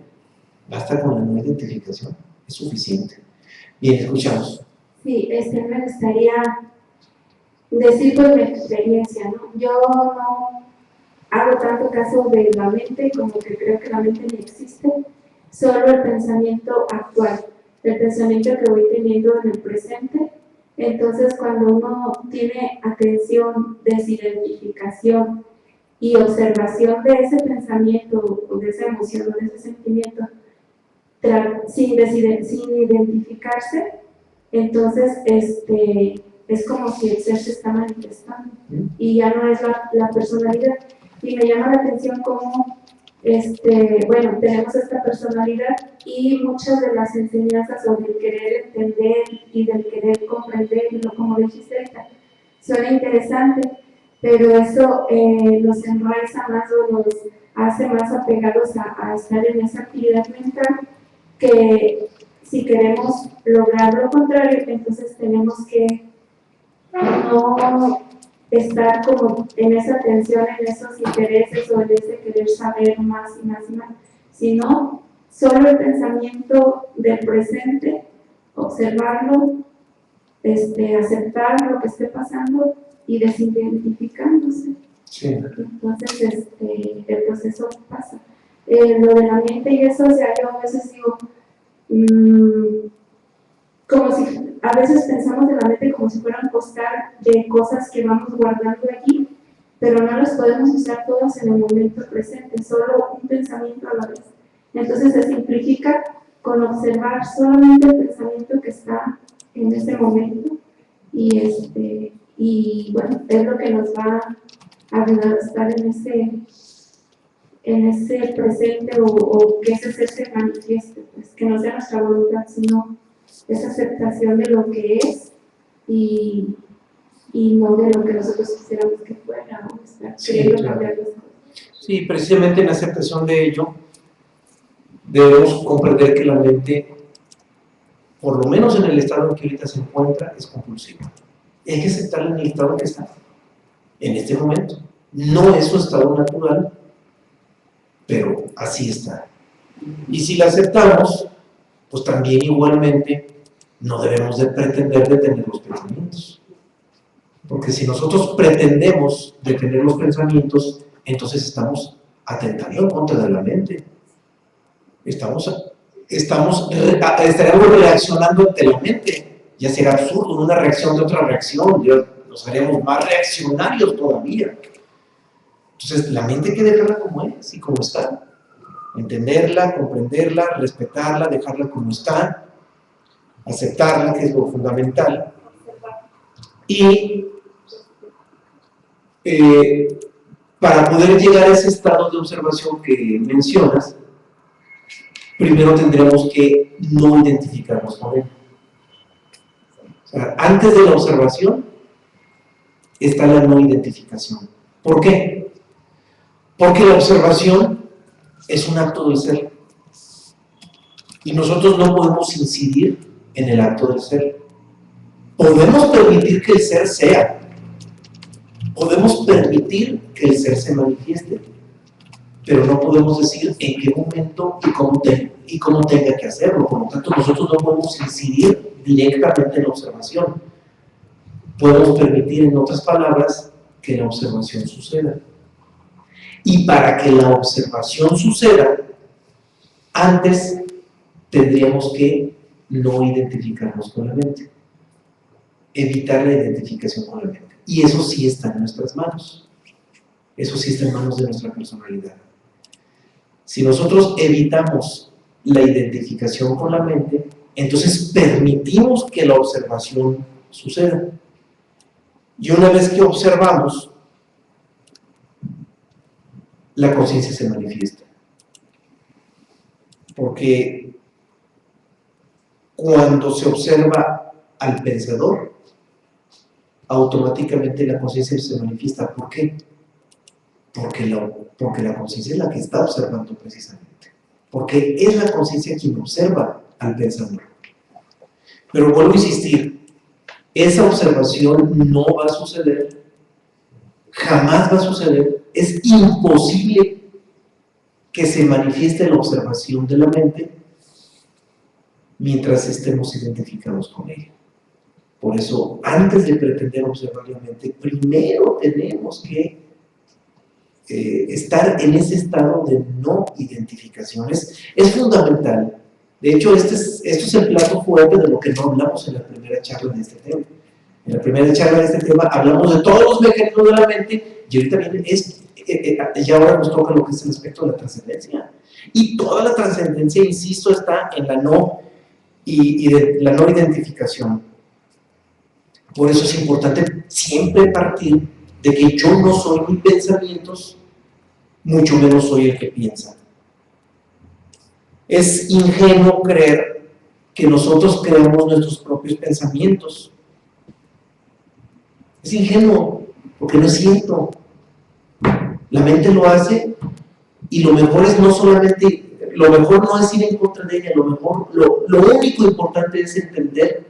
Basta con la no identificación, es suficiente. Bien, escuchamos. Sí, me gustaría decir por mi experiencia, ¿no? Yo no hago tanto caso de la mente, como que creo que la mente ni existe, solo el pensamiento actual, el pensamiento que voy teniendo en el presente. Entonces, cuando uno tiene atención, desidentificación y observación de ese pensamiento, o de esa emoción, o de ese sentimiento, sin identificarse, entonces es como si el ser se está manifestando y ya no es la personalidad. Y me llama la atención cómo, bueno, tenemos esta personalidad y muchas de las enseñanzas sobre el querer entender y del querer comprender, como dijiste ahorita, suena interesante, pero eso nos enraiza más o nos hace más apegados a estar en esa actividad mental, que si queremos lograr lo contrario, entonces tenemos que no estar como en esa tensión, en esos intereses o en ese querer saber más y más y más, sino solo el pensamiento del presente, observarlo, aceptar lo que esté pasando y desidentificándose. Sí. Entonces el proceso pasa. Lo de la mente y eso, o sea, yo a veces digo, como si a veces pensamos en la mente como si fuera un costal de cosas que vamos guardando allí, pero no las podemos usar todas en el momento presente, solo un pensamiento a la vez. Entonces se simplifica con observar solamente el pensamiento que está en ese momento y bueno, es lo que nos va a ayudar a estar en ese presente o que ese ser se manifieste, pues, que no sea nuestra voluntad, sino esa aceptación de lo que es y no de lo que nosotros quisiéramos que fuera, o estar queriendo cambiar las cosas. Sí, precisamente en la aceptación de ello debemos comprender que la mente, por lo menos en el estado en que ahorita se encuentra, es compulsiva. Hay que aceptarla en el estado en que está, en este momento. No es su estado natural, pero así está. Y si la aceptamos, pues también igualmente no debemos de pretender detener los pensamientos. Porque si nosotros pretendemos detener los pensamientos, entonces estamos atentando en contra de la mente. Estaríamos reaccionando ante la mente. Ya será absurdo, una reacción de otra reacción, ya nos haríamos más reaccionarios todavía. Entonces, la mente hay que dejarla como es y como está. Entenderla, comprenderla, respetarla, dejarla como está, aceptarla, que es lo fundamental. Y para poder llegar a ese estado de observación que mencionas, primero tendremos que no identificarnos con él. O sea, antes de la observación está la no identificación. ¿Por qué? Porque la observación es un acto del ser. Y nosotros no podemos incidir en el acto del ser. Podemos permitir que el ser sea. Podemos permitir que el ser se manifieste. Pero no podemos decir en qué momento y cómo tenga que hacerlo. Por lo tanto, nosotros no podemos incidir directamente en la observación. Podemos permitir, en otras palabras, que la observación suceda. Y para que la observación suceda, antes tendríamos que no identificarnos con la mente. Evitar la identificación con la mente. Y eso sí está en nuestras manos. Eso sí está en manos de nuestra personalidad. Si nosotros evitamos la identificación con la mente, entonces permitimos que la observación suceda. Y una vez que observamos, la conciencia se manifiesta. Porque cuando se observa al pensador, automáticamente la conciencia se manifiesta. ¿Por qué? Porque la conciencia es la que está observando precisamente. Porque es la conciencia quien observa al pensador. Pero vuelvo a insistir, esa observación no va a suceder, jamás va a suceder, es imposible que se manifieste la observación de la mente mientras estemos identificados con ella. Por eso, antes de pretender observar la mente, primero tenemos que estar en ese estado de no identificación. Es fundamental. De hecho, esto es el plato fuerte de lo que no hablamos en la primera charla de este tema. En la primera charla de este tema hablamos de todos los mecanismos de la mente y ahorita viene y ahora nos toca lo que es el aspecto de la trascendencia. Y toda la trascendencia, insisto, está en la no la no identificación. Por eso es importante siempre partir de que yo no soy mis pensamientos, mucho menos soy el que piensa. Es ingenuo creer que nosotros creamos nuestros propios pensamientos. Es ingenuo, porque no es cierto. La mente lo hace y lo mejor es no solamente, lo mejor no es ir en contra de ella, lo único importante es entender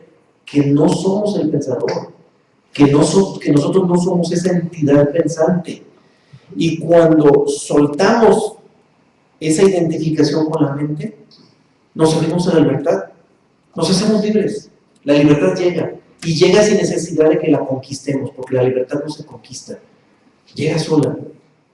que no somos el pensador, que nosotros no somos esa entidad pensante. Y cuando soltamos esa identificación con la mente, nos abrimos a la libertad, nos hacemos libres. La libertad llega, y llega sin necesidad de que la conquistemos, porque la libertad no se conquista, llega sola.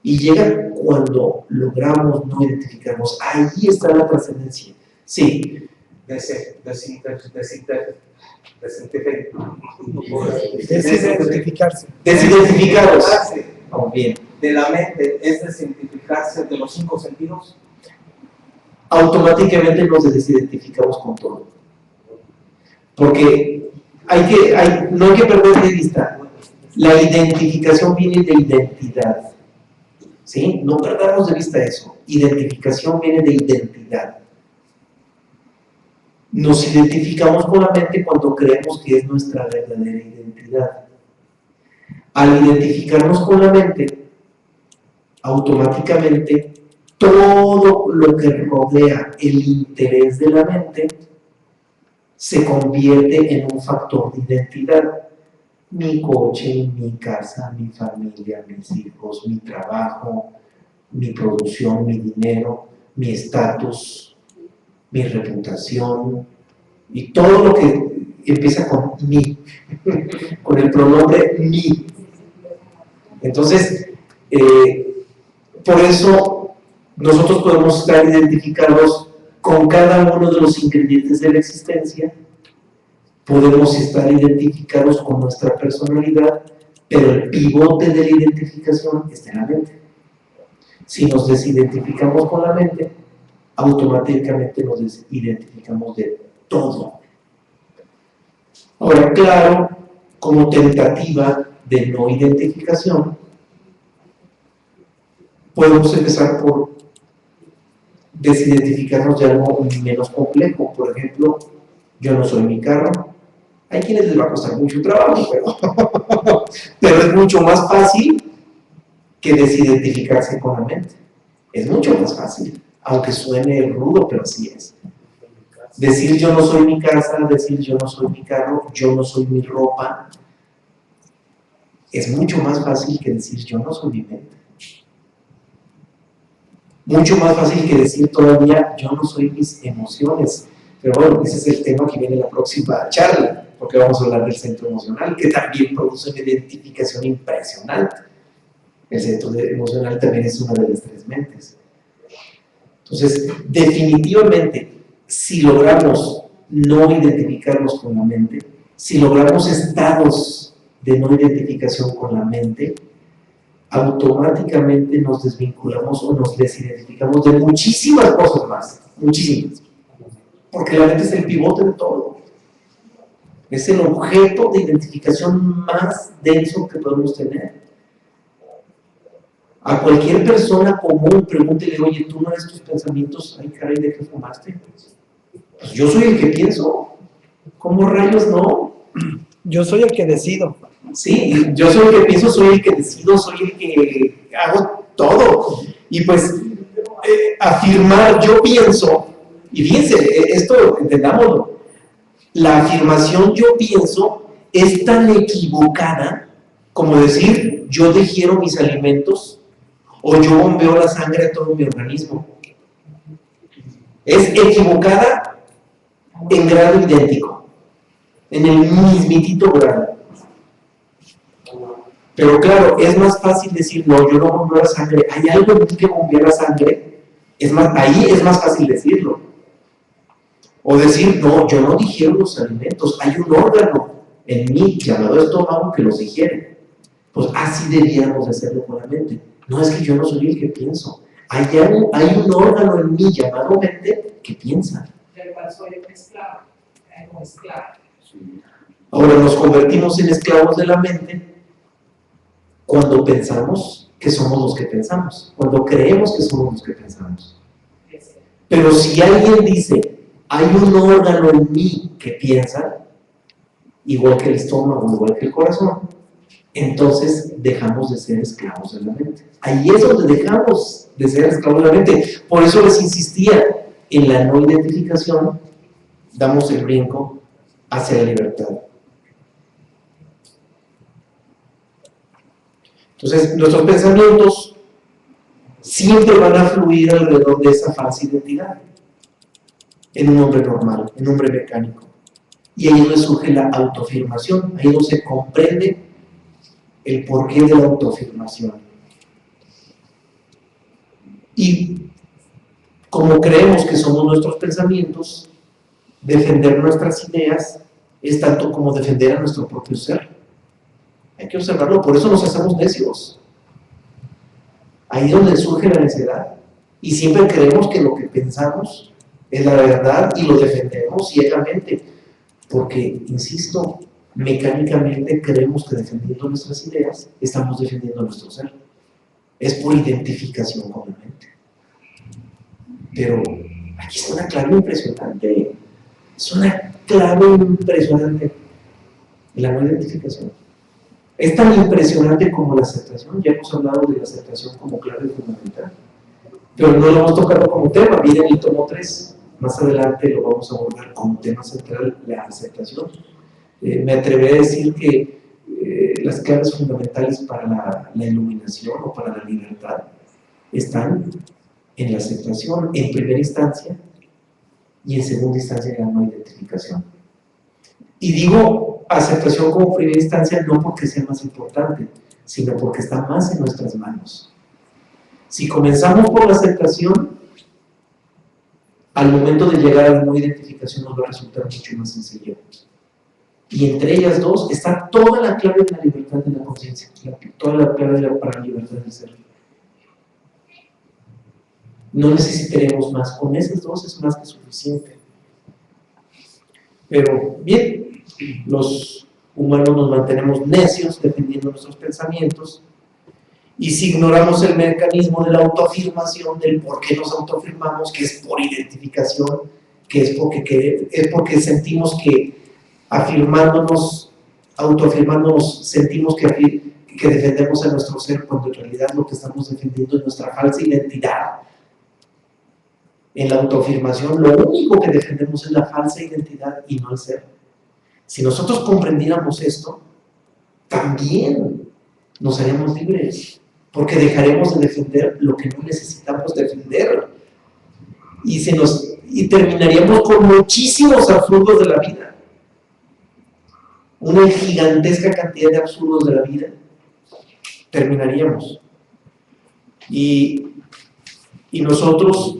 Y llega cuando logramos no identificarnos. Ahí está la trascendencia. Sí. Desidentificarse. Desidentificarse. Oh, bien. De la mente es desidentificarse de los 5 sentidos. Automáticamente nos desidentificamos con todo. Porque no hay que perder de vista. La identificación viene de identidad. ¿Sí? No perdamos de vista eso. Identificación viene de identidad. Nos identificamos con la mente cuando creemos que es nuestra verdadera identidad. Al identificarnos con la mente, automáticamente todo lo que rodea el interés de la mente se convierte en un factor de identidad. Mi coche, mi casa, mi familia, mis hijos, mi trabajo, mi producción, mi dinero, mi estatus, mi reputación y todo lo que empieza con mi, con el pronombre mi. Entonces, por eso nosotros podemos estar identificados con cada uno de los ingredientes de la existencia. Podemos estar identificados con nuestra personalidad, pero el pivote de la identificación está en la mente. Si nos desidentificamos con la mente, automáticamente nos desidentificamos de todo. Ahora, claro, como tentativa de no identificación, podemos empezar por desidentificarnos de algo menos complejo. Por ejemplo, yo no soy mi carro. Hay quienes les va a costar mucho trabajo, pero es mucho más fácil que desidentificarse con la mente. Es mucho más fácil, aunque suene rudo, pero así es. Decir yo no soy mi casa, decir yo no soy mi carro, yo no soy mi ropa, es mucho más fácil que decir yo no soy mi mente. Mucho más fácil que decir todavía yo no soy mis emociones. Pero bueno, ese es el tema que viene en la próxima charla, porque vamos a hablar del centro emocional, que también produce una identificación impresionante. El centro emocional también es una de las 3 mentes. Entonces, definitivamente, si logramos no identificarnos con la mente, si logramos estados de no identificación con la mente, automáticamente nos desvinculamos o nos desidentificamos de muchísimas cosas más, muchísimas. Porque la mente es el pivote de todo. Es el objeto de identificación más denso que podemos tener. A cualquier persona común, pregúntele, oye, ¿tú no eres tus pensamientos? Ay, caray, ¿de qué fumaste? Pues yo soy el que pienso. ¿Cómo rayos no? Yo soy el que decido. Sí, yo soy el que pienso, soy el que decido, soy el que hago todo. Y pues, afirmar yo pienso, y fíjense, esto entendámoslo, La afirmación yo pienso es tan equivocada como decir yo digiero mis alimentos o yo bombeo la sangre a todo mi organismo. Es equivocada en grado idéntico, en el mismitito grado. Pero claro, es más fácil decir, no, yo no bombeo la sangre, hay algo en mí que bombea la sangre, ahí es más fácil decirlo. O decir, no, yo no digiero los alimentos, hay un órgano en mí llamado estómago que los digiere. Pues así debiéramos de hacerlo con la mente. No es que yo no soy el que pienso, hay un órgano en mí llamado mente que piensa. Del cual soy esclavo, como esclavo. Ahora nos convertimos en esclavos de la mente cuando pensamos que somos los que pensamos, cuando creemos que somos los que pensamos. Pero si alguien dice, hay un órgano en mí que piensa, igual que el estómago, igual que el corazón, entonces dejamos de ser esclavos de la mente. Ahí es donde dejamos de ser esclavos de la mente. Por eso les insistía, en la no identificación damos el brinco hacia la libertad. Entonces, nuestros pensamientos siempre van a fluir alrededor de esa falsa identidad, en un hombre normal, en un hombre mecánico. Y ahí es donde surge la autoafirmación, ahí es donde se comprende el porqué de la autoafirmación. Y como creemos que somos nuestros pensamientos, defender nuestras ideas es tanto como defender a nuestro propio ser. Hay que observarlo, por eso nos hacemos necios. Ahí es donde surge la necedad. Y siempre creemos que lo que pensamos es la verdad y lo defendemos ciegamente. Porque, insisto, mecánicamente creemos que defendiendo nuestras ideas estamos defendiendo nuestro ser. Es por identificación con la mente. Pero aquí está una clave impresionante. Es una clave impresionante. La no identificación. Es tan impresionante como la aceptación. Ya hemos hablado de la aceptación como clave fundamental. Pero no lo hemos tocado como tema. Viene en el tomo 3. Más adelante lo vamos a abordar como tema central, la aceptación. Me atreveré a decir que las claves fundamentales para la iluminación o para la libertad están en la aceptación, en primera instancia, y en segunda instancia en la no identificación. Y digo aceptación como primera instancia no porque sea más importante, sino porque está más en nuestras manos. Si comenzamos por la aceptación, al momento de llegar a la no identificación nos va a resultar mucho más sencillo. Y entre ellas dos está toda la clave de la libertad de la conciencia, toda la clave para la libertad del ser. No necesitaremos más, con esas dos es más que suficiente. Pero bien, los humanos nos mantenemos necios defendiendo nuestros pensamientos, y si ignoramos el mecanismo de la autoafirmación, del por qué nos autoafirmamos, que es por identificación, que es porque sentimos que afirmándonos, autoafirmándonos, sentimos que defendemos a nuestro ser, cuando en realidad lo que estamos defendiendo es nuestra falsa identidad. En la autoafirmación lo único que defendemos es la falsa identidad y no el ser. Si nosotros comprendiéramos esto, también nos haríamos libres, porque dejaremos de defender lo que no necesitamos defender, y terminaríamos con muchísimos absurdos de la vida, una gigantesca cantidad de absurdos de la vida, terminaríamos. Y nosotros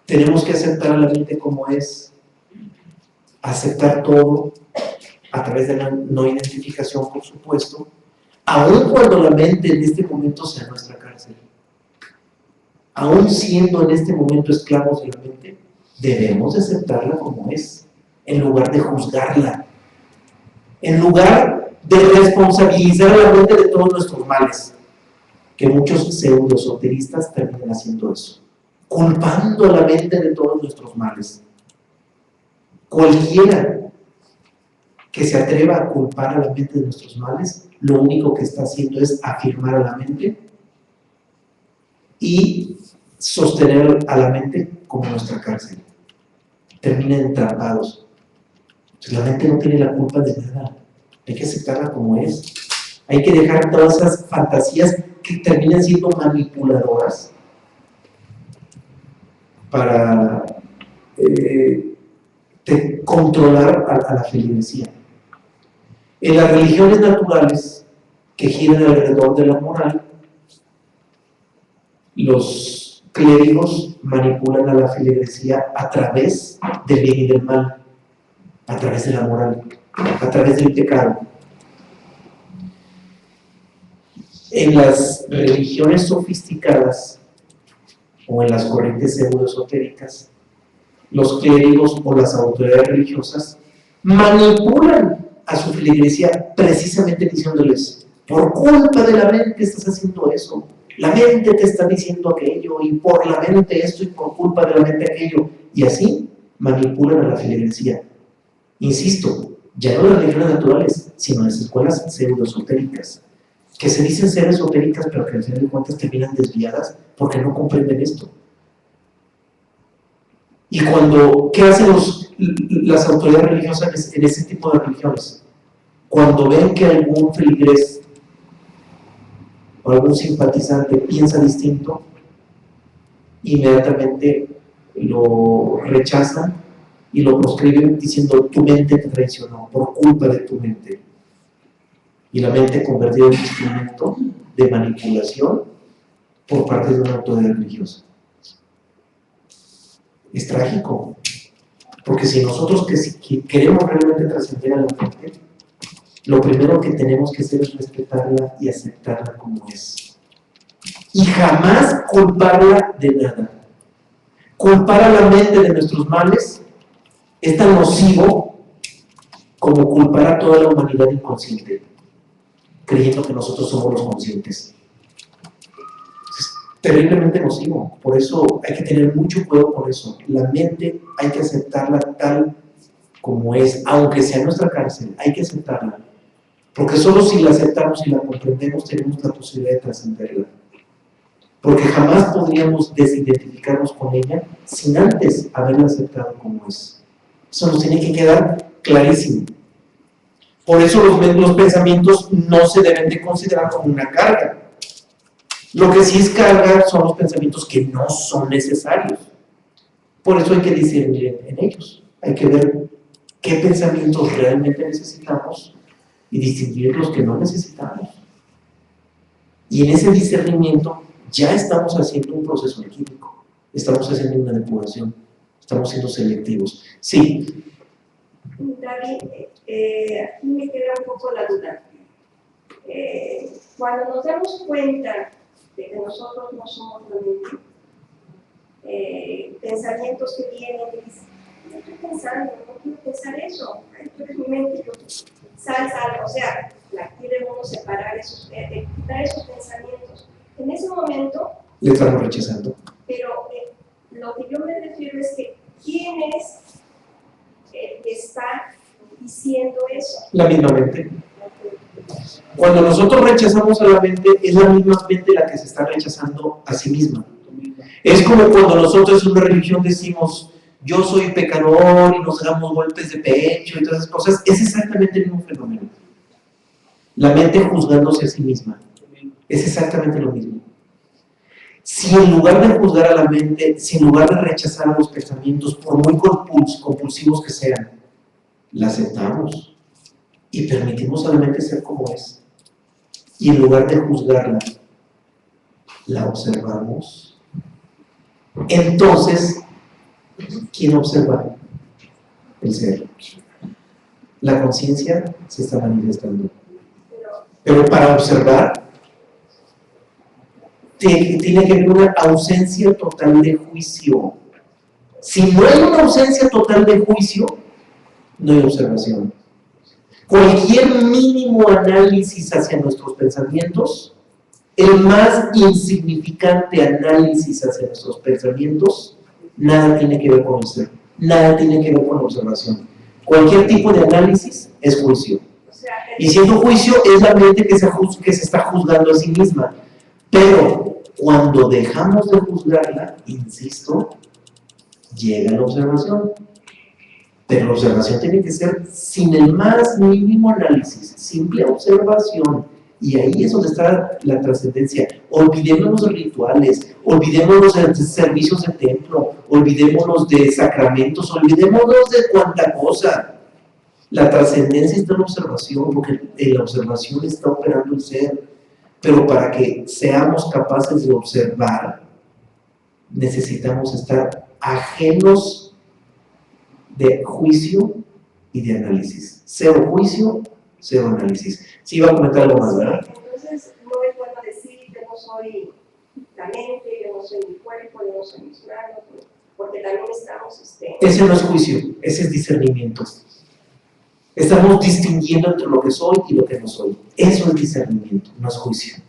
tenemos que aceptar a la mente como es, aceptar todo a través de la no identificación, por supuesto, aun cuando la mente en este momento sea nuestra cárcel. Aun siendo en este momento esclavos de la mente, debemos aceptarla como es, en lugar de juzgarla, en lugar de responsabilizar a la mente de todos nuestros males, que muchos pseudo-esoteristas terminan haciendo eso, culpando a la mente de todos nuestros males. Cualquiera que se atreva a culpar a la mente de nuestros males, lo único que está haciendo es afirmar a la mente y sostener a la mente como nuestra cárcel. Terminan entrampados. Pues la mente no tiene la culpa de nada. Hay que aceptarla como es. Hay que dejar todas esas fantasías que terminan siendo manipuladoras para controlar a la feligresía. En las religiones naturales que giran alrededor de la moral, los clérigos manipulan a la feligresía a través del bien y del mal, a través de la moral, a través del pecado. En las religiones sofisticadas o en las corrientes pseudoesotéricas, los clérigos o las autoridades religiosas manipulan a su feligresía precisamente diciéndoles: por culpa de la mente estás haciendo eso, la mente te está diciendo aquello, y por la mente esto, y por culpa de la mente aquello, y así manipulan a la feligresía. Insisto, ya no las religiones naturales, sino las escuelas pseudoesotéricas, que se dicen ser esotéricas, pero que al final de cuentas terminan desviadas porque no comprenden esto. Y ¿qué hacen las autoridades religiosas en ese tipo de religiones? Cuando ven que algún feligrés o algún simpatizante piensa distinto, inmediatamente lo rechazan y lo proscriben diciendo: tu mente te traicionó por culpa de tu mente. Y la mente convertida en un instrumento de manipulación por parte de una autoridad religiosa. Es trágico, porque si nosotros que queremos realmente trascender a la mente, lo primero que tenemos que hacer es respetarla y aceptarla como es. Y jamás culparla de nada. Culpar a la mente de nuestros males es tan nocivo como culpar a toda la humanidad inconsciente, creyendo que nosotros somos los conscientes. Es terriblemente nocivo. Por eso hay que tener mucho cuidado con eso. La mente hay que aceptarla tal como es, aunque sea nuestra cárcel, hay que aceptarla. Porque solo si la aceptamos y la comprendemos tenemos la posibilidad de trascenderla. Porque jamás podríamos desidentificarnos con ella sin antes haberla aceptado como es. Eso nos tiene que quedar clarísimo. Por eso los pensamientos no se deben de considerar como una carga. Lo que sí es carga son los pensamientos que no son necesarios. Por eso hay que discernir en ellos. Hay que ver qué pensamientos realmente necesitamos y distinguir los que no necesitamos. Y en ese discernimiento ya estamos haciendo un proceso alquímico, estamos haciendo una depuración, estamos siendo selectivos. Sí. David, aquí me queda un poco la duda. Cuando nos damos cuenta de que nosotros no somos la mente, pensamientos que vienen y dicen: no estoy pensando, no quiero pensar eso, tú eres mi mente, sal, o sea, quiere uno separar quitar esos pensamientos. En ese momento le estamos rechazando. Pero lo que yo me refiero es que ¿quién es el que está diciendo eso? La misma mente. Cuando nosotros rechazamos a la mente, es la misma mente la que se está rechazando a sí misma. Es como cuando nosotros en una religión decimos: yo soy pecador, y nos damos golpes de pecho y todas esas cosas. Es exactamente el mismo fenómeno. La mente juzgándose a sí misma. Es exactamente lo mismo. Si en lugar de juzgar a la mente, si en lugar de rechazar a los pensamientos, por muy compulsivos que sean, la aceptamos y permitimos a la mente ser como es, y en lugar de juzgarla, la observamos, entonces, ¿quién observa? El ser. La conciencia se está manifestando. Pero para observar, tiene que haber una ausencia total de juicio. Si no hay una ausencia total de juicio, no hay observación. Cualquier mínimo análisis hacia nuestros pensamientos, el más insignificante análisis hacia nuestros pensamientos, nada tiene que ver con el ser, nada tiene que ver con la observación. Cualquier tipo de análisis es juicio. Y siendo juicio es la mente que se está juzgando a sí misma. Pero cuando dejamos de juzgarla, insisto, llega la observación. Pero la observación tiene que ser sin el más mínimo análisis, simple observación. Y ahí es donde está la trascendencia. Olvidémonos de rituales, olvidémonos de servicios de templo, olvidémonos de sacramentos, olvidémonos de cuanta cosa. La trascendencia está en la observación, porque en la observación está operando el ser. Pero para que seamos capaces de observar, necesitamos estar ajenos de juicio y de análisis. Cero juicio, cero análisis. Sí, iba a comentar algo más, ¿verdad? Entonces, no es bueno decir que no soy la mente, yo no soy mi cuerpo, yo no soy mis manos, porque también estamos... Ese no es juicio, ese es discernimiento. Estamos distinguiendo entre lo que soy y lo que no soy. Eso es discernimiento, no es juicio.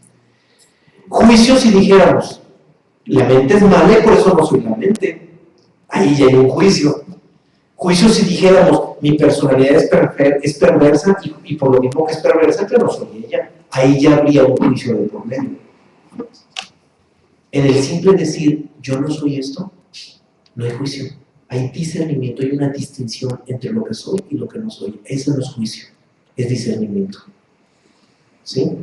Juicio si dijéramos, la mente es mala y por eso no soy la mente. Ahí ya hay un juicio. Juicio si dijéramos, mi personalidad es perversa y por lo mismo que es perversa, yo no soy ella. Ahí ya habría un juicio de por medio. En el simple decir, yo no soy esto, no hay juicio. Hay discernimiento, hay una distinción entre lo que soy y lo que no soy. Eso no es juicio, es discernimiento. ¿Sí?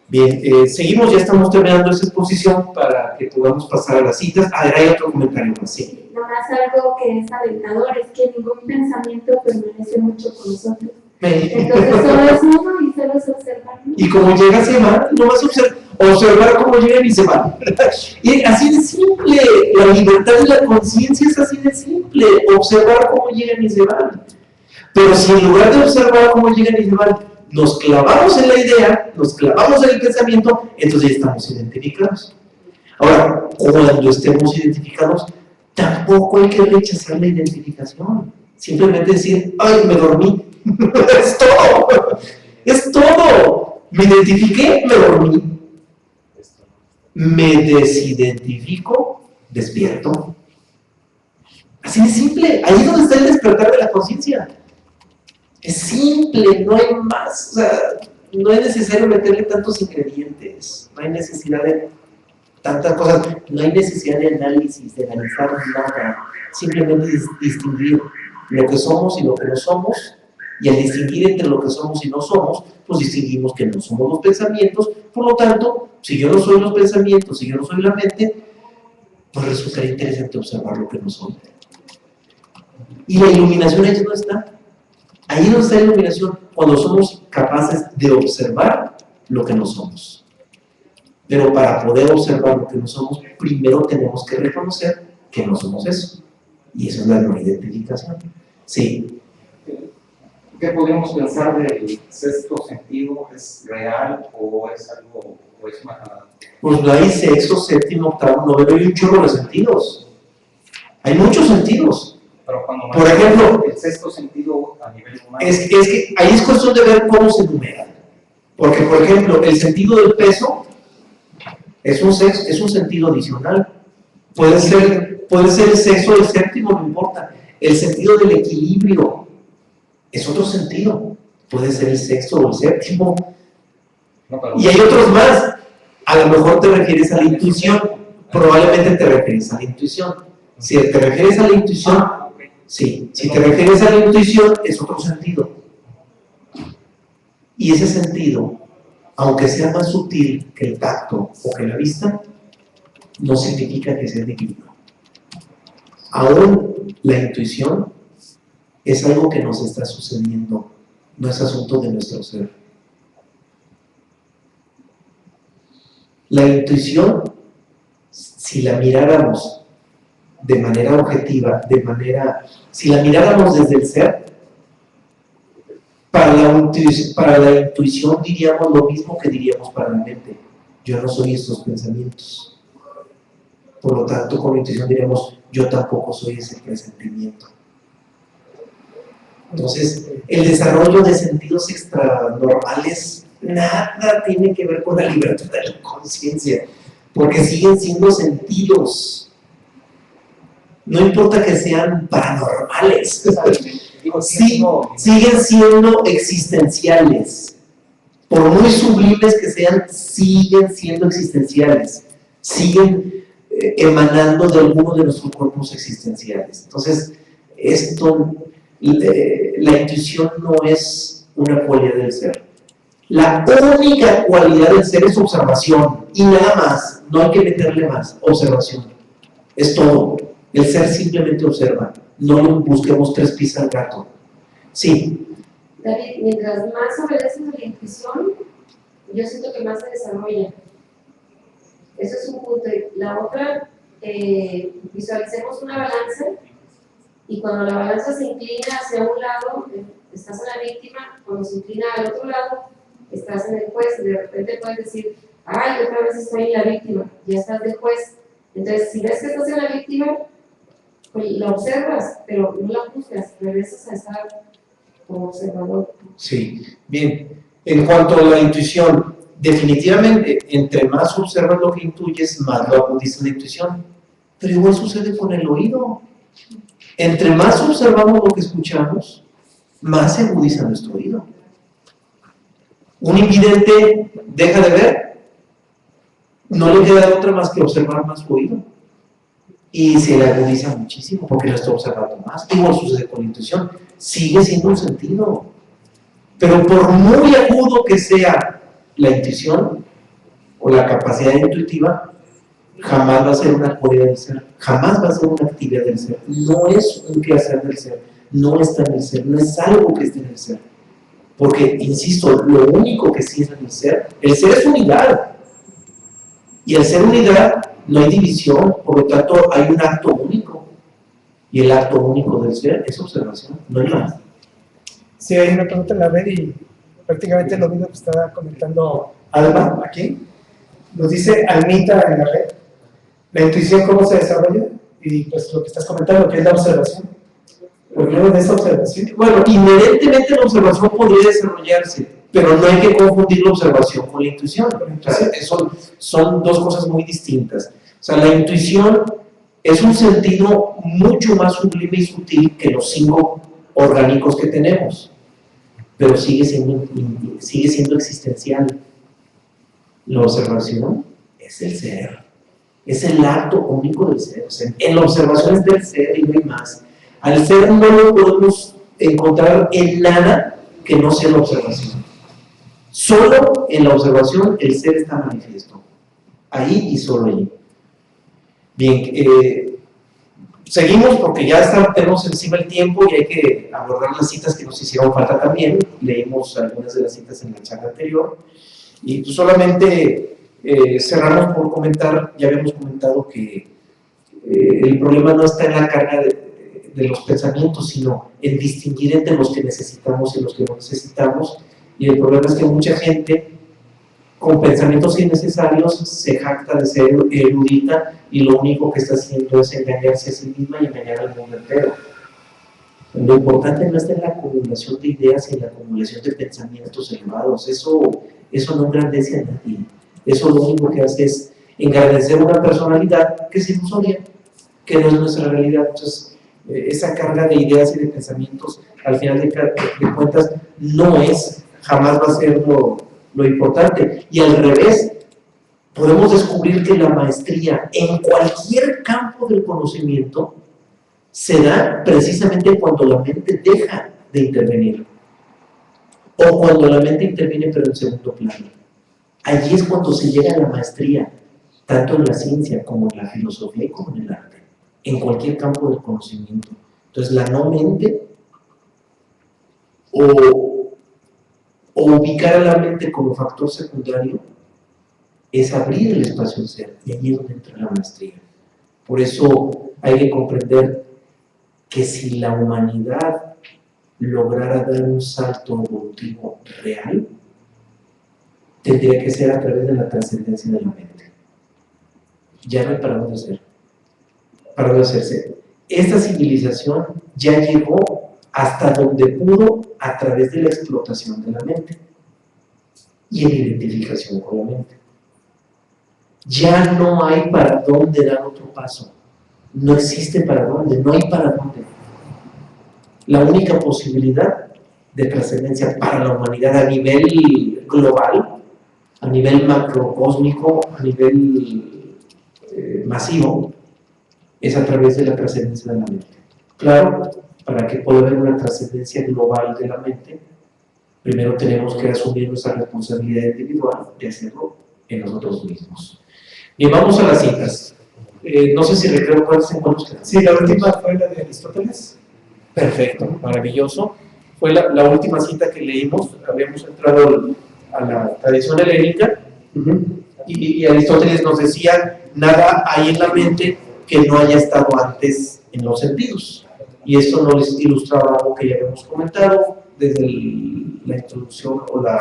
Bien, seguimos, ya estamos terminando esta exposición para que podamos pasar a las citas. A ver, hay otro comentario más, sí. Nomás algo que es alentador es que ningún pensamiento permanece mucho con nosotros. Entonces solo es uno y solo es observar. Y como llega se va, no vas a observar cómo llegan y se van. Y así de simple, la libertad de la conciencia es así de simple, observar cómo llegan y se van. Pero si en lugar de observar cómo llegan y se van, nos clavamos en la idea, nos clavamos en el pensamiento, entonces ya estamos identificados. Ahora, cuando estemos identificados, tampoco hay que rechazar la identificación. Simplemente decir, ay, me dormí. Es todo. Es todo. Me identifiqué, me dormí. Me desidentifico, despierto. Así de simple. Ahí es donde está el despertar de la conciencia. Es simple, no hay más. O sea, no es necesario meterle tantos ingredientes. No hay necesidad de tantas cosas. No hay necesidad de análisis, de analizar nada. Simplemente distinguir lo que somos y lo que no somos. Y al distinguir entre lo que somos y no somos, pues distinguimos que no somos los pensamientos. Por lo tanto, si yo no soy los pensamientos, si yo no soy la mente, pues resultaría interesante observar lo que no soy. Y la iluminación ahí no está. Ahí no está la iluminación, cuando somos capaces de observar lo que no somos. Pero para poder observar lo que no somos, primero tenemos que reconocer que no somos eso. Y eso es la no identificación. Sí. ¿Qué podemos pensar del sexto sentido? ¿Es real o es algo, o es una... Pues no hay sexto, séptimo, octavo, noveno, hay un chorro de sentidos. Hay muchos sentidos. Pero cuando por ejemplo, el sexto sentido a nivel humano... Es que ahí es cuestión de ver cómo se enumera. Porque, por ejemplo, el sentido del peso es un sentido adicional. Puede ser el sexto o el séptimo, no importa. El sentido del equilibrio es otro sentido. Puede ser el sexto o el séptimo. Y hay otros más. A lo mejor te refieres a la intuición. Probablemente te refieres a la intuición. Si te refieres a la intuición, sí. Si te refieres a la intuición, es otro sentido. Y ese sentido, aunque sea más sutil que el tacto o que la vista, no significa que sea de equilibrio. Aún la intuición es algo que nos está sucediendo, no es asunto de nuestro ser. La intuición, si la miráramos de manera objetiva, si la miráramos desde el ser, para la intuición diríamos lo mismo que diríamos para la mente. Yo no soy estos pensamientos. Por lo tanto, con la intuición diríamos, yo tampoco soy ese presentimiento. Entonces, el desarrollo de sentidos extranormales nada tiene que ver con la libertad de la conciencia, porque siguen siendo sentidos. No importa que sean paranormales, siguen siendo existenciales. Por muy sublimes que sean, siguen siendo existenciales. Siguen emanando de alguno de nuestros cuerpos existenciales. Entonces, Esto, la intuición no es una cualidad del ser. La única cualidad del ser es observación y nada más, no hay que meterle más, observación. Es todo. El ser simplemente observa, no busquemos tres pies al gato. Sí. David, mientras más obedeces a la intuición, yo siento que más se desarrolla. Eso es un punto. La otra, visualicemos una balanza y cuando la balanza se inclina hacia un lado, estás en la víctima, cuando se inclina al otro lado, estás en el juez y de repente puedes decir, ay, otra vez estoy en la víctima, ya estás de juez. Entonces, si ves que estás en la víctima, pues la observas, pero no la juzgas, regresas a estar como observador. Sí, bien. En cuanto a la intuición, definitivamente, entre más observas lo que intuyes, más lo agudiza la intuición. Pero igual sucede con el oído. Entre más observamos lo que escuchamos, más se agudiza nuestro oído. Un invidente deja de ver, no le queda otra más que observar más su oído. Y se le agudiza muchísimo porque lo está observando más. Igual sucede con la intuición. Sigue siendo un sentido. Pero por muy agudo que sea la intuición o la capacidad intuitiva, jamás va a ser una cualidad del ser. Jamás va a ser una actividad del ser. No es un quehacer del ser. No está en el ser. No es algo que esté en el ser. Porque, insisto, lo único que sí es en el ser es unidad. Y al ser unidad no hay división, por lo tanto hay un acto único. Y el acto único del ser es observación, no hay más. Sí, hay una pregunta en la red y prácticamente lo mismo que estaba comentando Alma aquí. Nos dice Almita en la red, la intuición cómo se desarrolla y pues lo que estás comentando, que es la observación. Primero de esa observación. Bueno, inherentemente la observación podría desarrollarse, pero no hay que confundir la observación con la intuición. O sea, son dos cosas muy distintas. O sea, la intuición es un sentido mucho más sublime y sutil que los 5 orgánicos que tenemos, pero sigue siendo existencial. La observación es el ser, es el acto único del ser. O sea, en la observación es del ser y no hay más. Al ser no lo podemos encontrar en nada que no sea la observación. Solo en la observación el ser está manifiesto. Ahí y solo allí. Bien, seguimos porque ya tenemos encima el tiempo y hay que abordar las citas que nos hicieron falta también. Leímos algunas de las citas en la charla anterior. Y pues solamente cerramos por comentar, ya habíamos comentado que el problema no está en la carga de los pensamientos, sino en distinguir entre los que necesitamos y los que no necesitamos. Y el problema es que mucha gente con pensamientos innecesarios se jacta de ser erudita y lo único que está haciendo es engañarse a sí misma y engañar al mundo entero. Lo importante no está en la acumulación de ideas y en la acumulación de pensamientos elevados. Eso no engrandece a nadie. Eso lo único que hace es engrandecer una personalidad que es ilusoria, que no es nuestra realidad. Entonces, esa carga de ideas y de pensamientos, al final de cuentas, jamás va a ser lo importante. Y al revés, podemos descubrir que la maestría en cualquier campo del conocimiento se da precisamente cuando la mente deja de intervenir. O cuando la mente interviene pero en segundo plano. Allí es cuando se llega a la maestría, tanto en la ciencia como en la filosofía y como en el arte. En cualquier campo del conocimiento. Entonces la no mente o ubicar a la mente como factor secundario es abrir el espacio del ser, y allí es donde entra la maestría. Por eso hay que comprender que si la humanidad lograra dar un salto evolutivo real, tendría que ser a través de la trascendencia de la mente. Ya no hay para dónde hacer. Para dónde hacerse. Esta civilización ya llegó hasta donde pudo a través de la explotación de la mente y en la identificación con la mente. Ya no hay para dónde dar otro paso. No existe para dónde, no hay para dónde. La única posibilidad de trascendencia para la humanidad a nivel global, a nivel macrocósmico, a nivel masivo, es a través de la trascendencia de la mente. Claro, para que pueda haber una trascendencia global de la mente, primero tenemos que asumir nuestra responsabilidad individual de hacerlo en nosotros mismos. Bien, vamos a las citas. No sé si recuerdo cuántos encuentros quedan. Sí, la última fue la de Aristóteles. Perfecto, maravilloso. Fue la última cita que leímos. Habíamos entrado a la tradición helénica y Aristóteles nos decía: nada hay en la mente que no haya estado antes en los sentidos. Y esto nos ilustraba algo que ya habíamos comentado desde la introducción o la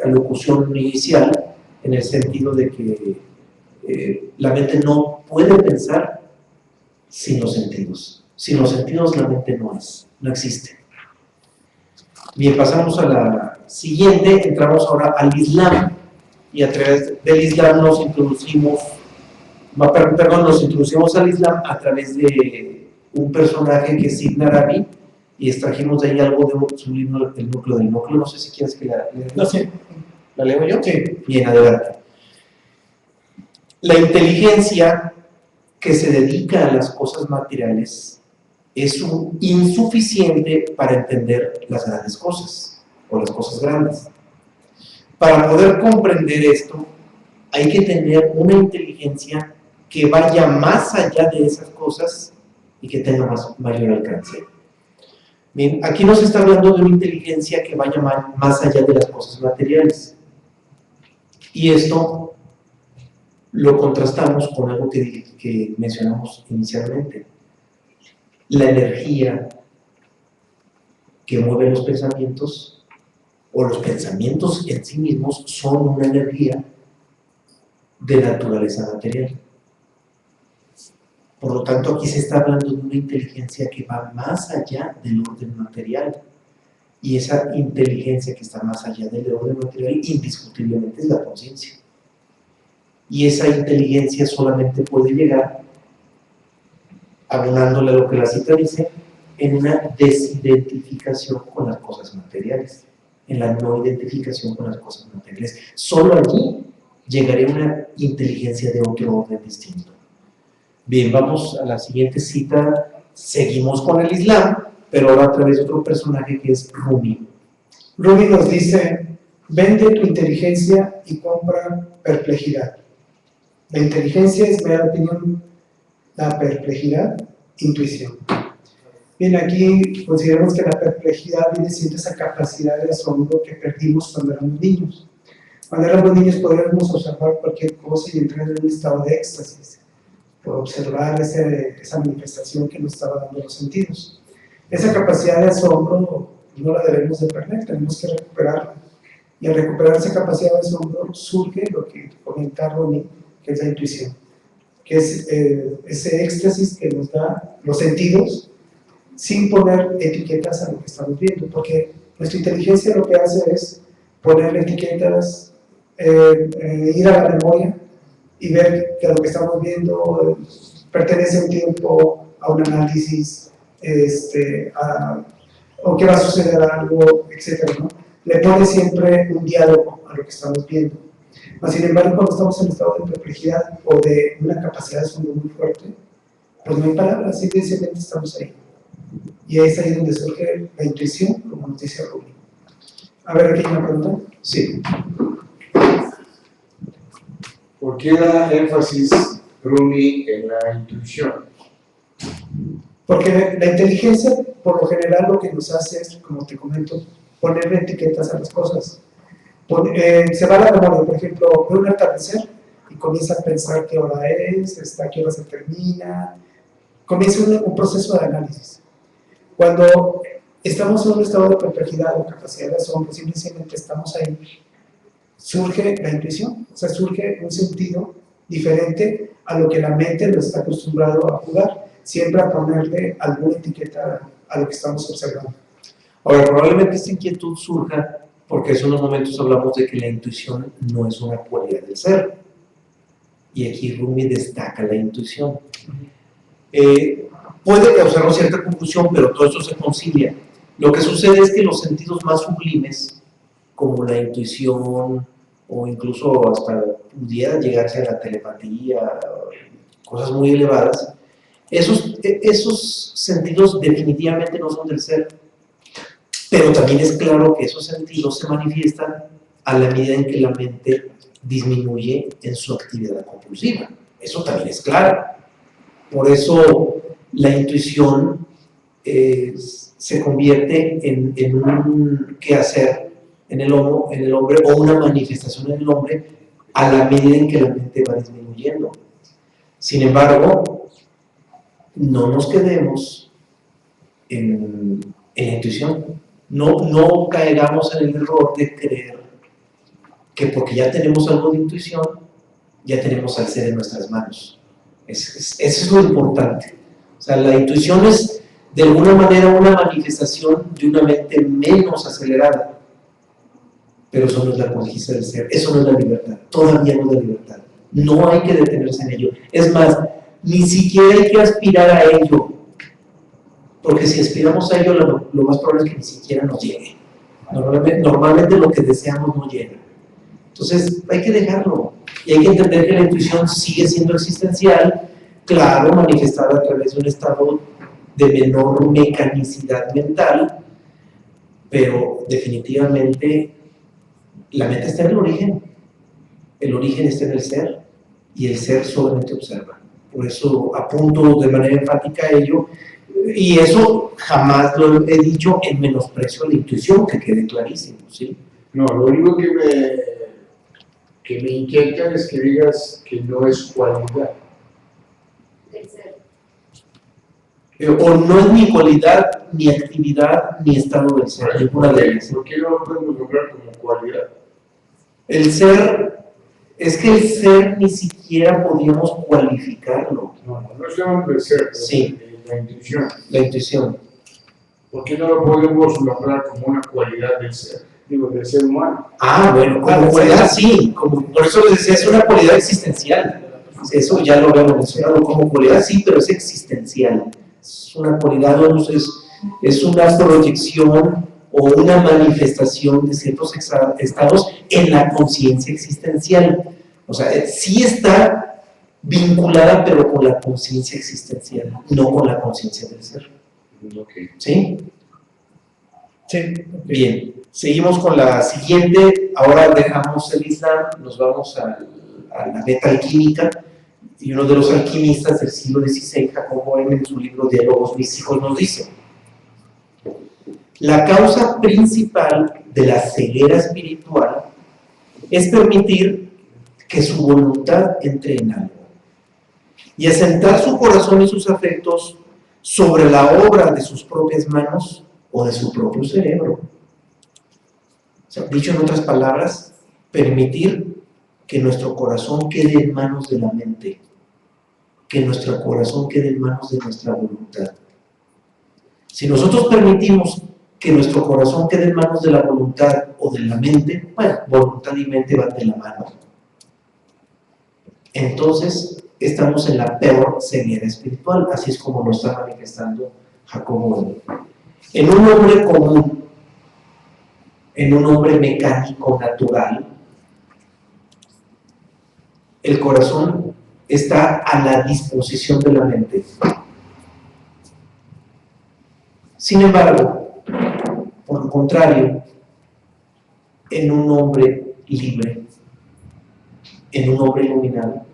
locución inicial, en el sentido de que la mente no puede pensar sin los sentidos. Sin los sentidos la mente no existe. Bien, pasamos a la siguiente, entramos ahora al Islam, y a través del Islam nos introducimos al Islam a través de un personaje que es Ibn Arabi, y extrajimos de ahí algo de su libro El núcleo del núcleo. No sé si quieres que la lea. No sé. ¿La leo yo? Sí. Bien, adelante. La inteligencia que se dedica a las cosas materiales es insuficiente para entender las grandes cosas, o las cosas grandes. Para poder comprender esto, hay que tener una inteligencia que vaya más allá de esas cosas y que tenga mayor alcance. Bien, aquí nos está hablando de una inteligencia que vaya más allá de las cosas materiales. Y esto lo contrastamos con algo que mencionamos inicialmente. La energía que mueve los pensamientos, o los pensamientos en sí mismos, son una energía de naturaleza material. Por lo tanto, aquí se está hablando de una inteligencia que va más allá del orden material. Y esa inteligencia que está más allá del orden material, indiscutiblemente, es la conciencia. Y esa inteligencia solamente puede llegar, hablándole a lo que la cita dice, en una desidentificación con las cosas materiales, en la no identificación con las cosas materiales. Solo allí llegaría una inteligencia de otro orden distinto. Bien, vamos a la siguiente cita. Seguimos con el Islam, pero ahora a través de otro personaje que es Rumi. Rumi nos dice: vende tu inteligencia y compra perplejidad. La inteligencia es, mera opinión, la perplejidad, intuición. Bien, aquí consideramos que la perplejidad viene siendo esa capacidad de asombro que perdimos cuando éramos niños. Cuando éramos niños podíamos observar cualquier cosa y entrar en un estado de éxtasis, por observar esa manifestación que nos estaba dando los sentidos. Esa capacidad de asombro no la debemos de perder, tenemos que recuperarla. Y al recuperar esa capacidad de asombro surge lo que comenta Rumi, que es la intuición, que es ese éxtasis que nos da los sentidos sin poner etiquetas a lo que estamos viendo, porque nuestra inteligencia lo que hace es poner etiquetas, ir a la memoria y ver que lo que estamos viendo pertenece a un tiempo, a un análisis, o que va a suceder algo, etc., ¿no? Le pone siempre un diálogo a lo que estamos viendo. Sin embargo, cuando estamos en estado de perplejidad o de una capacidad de asombro muy fuerte, pues no hay palabras, simplemente estamos ahí. Y es ahí donde surge la intuición, como nos dice Rumi. A ver, ¿aquí hay una pregunta? Sí. ¿Por qué da énfasis Rumi en la intuición? Porque la inteligencia, por lo general, lo que nos hace es, como te comento, ponerle etiquetas a las cosas. Se va a la memoria, por ejemplo, ve un atardecer y comienza a pensar qué hora es, qué hora se termina, comienza un proceso de análisis. Cuando estamos en un estado de perplejidad o capacidad de asombro, simplemente estamos ahí, surge la intuición, o sea, surge un sentido diferente a lo que la mente lo está acostumbrado a jugar, siempre a ponerle alguna etiqueta a lo que estamos observando. Ahora, probablemente esta inquietud surja porque hace unos momentos hablamos de que la intuición no es una cualidad del ser, y aquí Rumi destaca la intuición. Puede causarnos cierta confusión, pero todo esto se concilia. Lo que sucede es que los sentidos más sublimes, como la intuición, o incluso hasta pudiera llegarse a la telepatía, cosas muy elevadas, Esos sentidos definitivamente no son del ser, pero también es claro que esos sentidos se manifiestan a la medida en que la mente disminuye en su actividad compulsiva. Eso también es claro. Por eso la intuición se convierte en un quehacer en el hombre o una manifestación en el hombre a la medida en que la mente va disminuyendo. Sin embargo, no nos quedemos en la intuición. No caigamos en el error de creer que porque ya tenemos algo de intuición, ya tenemos al ser en nuestras manos. Eso es lo importante. O sea, la intuición es de alguna manera una manifestación de una mente menos acelerada, pero eso no es la conquista del ser, eso no es la libertad, todavía no es la libertad. No hay que detenerse en ello. Es más, ni siquiera hay que aspirar a ello, porque si aspiramos a ello, lo más probable es que ni siquiera nos llegue. Normalmente lo que deseamos no llega. Entonces hay que dejarlo, y hay que entender que la intuición sigue siendo existencial, claro, manifestada a través de un estado de menor mecanicidad mental, pero definitivamente la mente está en el origen está en el ser, y el ser solamente observa. Por eso apunto de manera enfática a ello, y eso jamás lo he dicho en menosprecio a la intuición, que quede clarísimo, ¿sí? No, lo único que me inquieta es que digas que no es cualidad. O no es ni cualidad, ni actividad, ni estado del ser, ninguna de ellas. ¿Por qué no lo podemos nombrar como cualidad? El ser, es que el ser ni siquiera podríamos cualificarlo. No es hablando del ser, pero Sí. la intuición. La intuición. ¿Por qué no lo podemos nombrar como una cualidad del ser? Digo, del ser humano. Ah, bueno, como cualidad sí, por eso les decía, es una cualidad existencial. Eso ya lo habíamos mencionado, como cualidad sí, pero es existencial. Es una cualidad, es una proyección o una manifestación de ciertos estados en la conciencia existencial. O sea, sí está vinculada, pero con la conciencia existencial, no con la conciencia del ser. Okay. ¿Sí? Sí. Bien. Seguimos con la siguiente. Ahora dejamos el Islam, nos vamos a la metalquímica. Y uno de los alquimistas del siglo XVI, Jacob Boehme, en su libro Diálogos Místicos, nos dice: la causa principal de la ceguera espiritual es permitir que su voluntad entre en algo y asentar su corazón y sus afectos sobre la obra de sus propias manos o de su propio cerebro. O sea, dicho en otras palabras, permitir que nuestro corazón quede en manos de la mente, que nuestro corazón quede en manos de nuestra voluntad. Si nosotros permitimos que nuestro corazón quede en manos de la voluntad o de la mente, bueno, voluntad y mente van de la mano. Entonces, estamos en la peor ceguera espiritual, así es como lo está manifestando Jacob Boehme. En un hombre común, en un hombre mecánico natural, el corazón está a la disposición de la mente. Sin embargo, por lo contrario, en un hombre libre, en un hombre iluminado,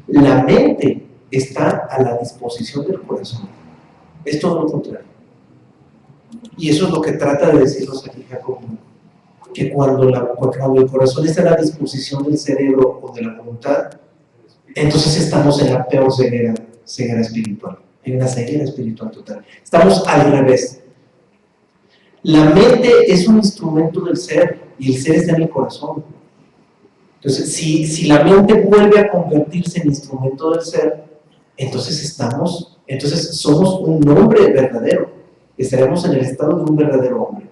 la mente está a la disposición del corazón. Es todo lo contrario. Y eso es lo que trata de decirnos aquí Jacob, que cuando el corazón está a la disposición del cerebro o de la voluntad, entonces estamos en la peor ceguera espiritual, en una ceguera espiritual total. Estamos al revés. La mente es un instrumento del ser y el ser está en el corazón. Entonces, si la mente vuelve a convertirse en instrumento del ser, entonces somos un hombre verdadero, estaremos en el estado de un verdadero hombre.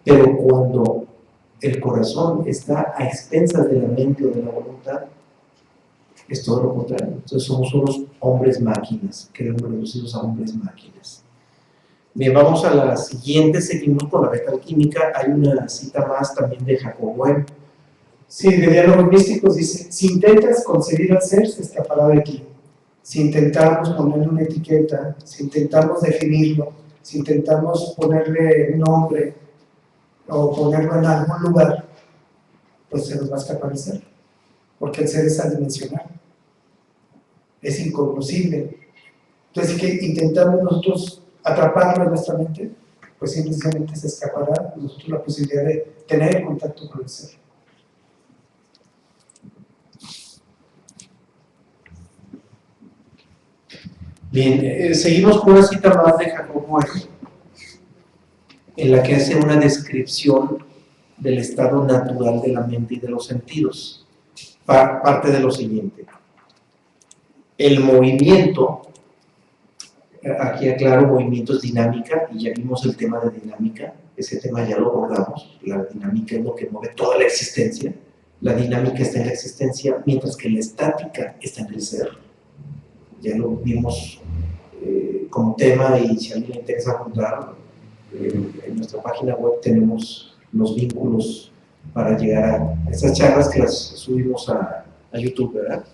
Pero cuando el corazón está a expensas de la mente o de la voluntad, es todo lo contrario. Entonces somos unos hombres máquinas, quedamos reducidos a hombres máquinas. Bien, vamos a la siguiente, seguimos con la metalquímica. Hay una cita más también de Jacob Boehme. Sí, de Diálogos Místicos dice: si intentas concebir al ser, se escapará de ti. si intentamos ponerle una etiqueta, si intentamos definirlo, si intentamos ponerle un nombre o ponerlo en algún lugar, pues se nos va a escapar el ser, porque el ser es adimensional, es incognoscible. Entonces, que intentamos nosotros atraparlo en nuestra mente, pues simplemente se escapará de nosotros la posibilidad de tener contacto con el ser. Bien, seguimos con una cita más de Jacob Boehme, en la que hace una descripción del estado natural de la mente y de los sentidos. Parte de lo siguiente: el movimiento, aquí aclaro, movimiento es dinámica, y ya vimos el tema de dinámica, ese tema ya lo abordamos. La dinámica es lo que mueve toda la existencia, la dinámica está en la existencia, mientras que la estática está en el ser. Ya lo vimos como tema, y si a alguien le interesa apuntar, en nuestra página web tenemos los vínculos para llegar a estas charlas, que las subimos a YouTube, ¿verdad?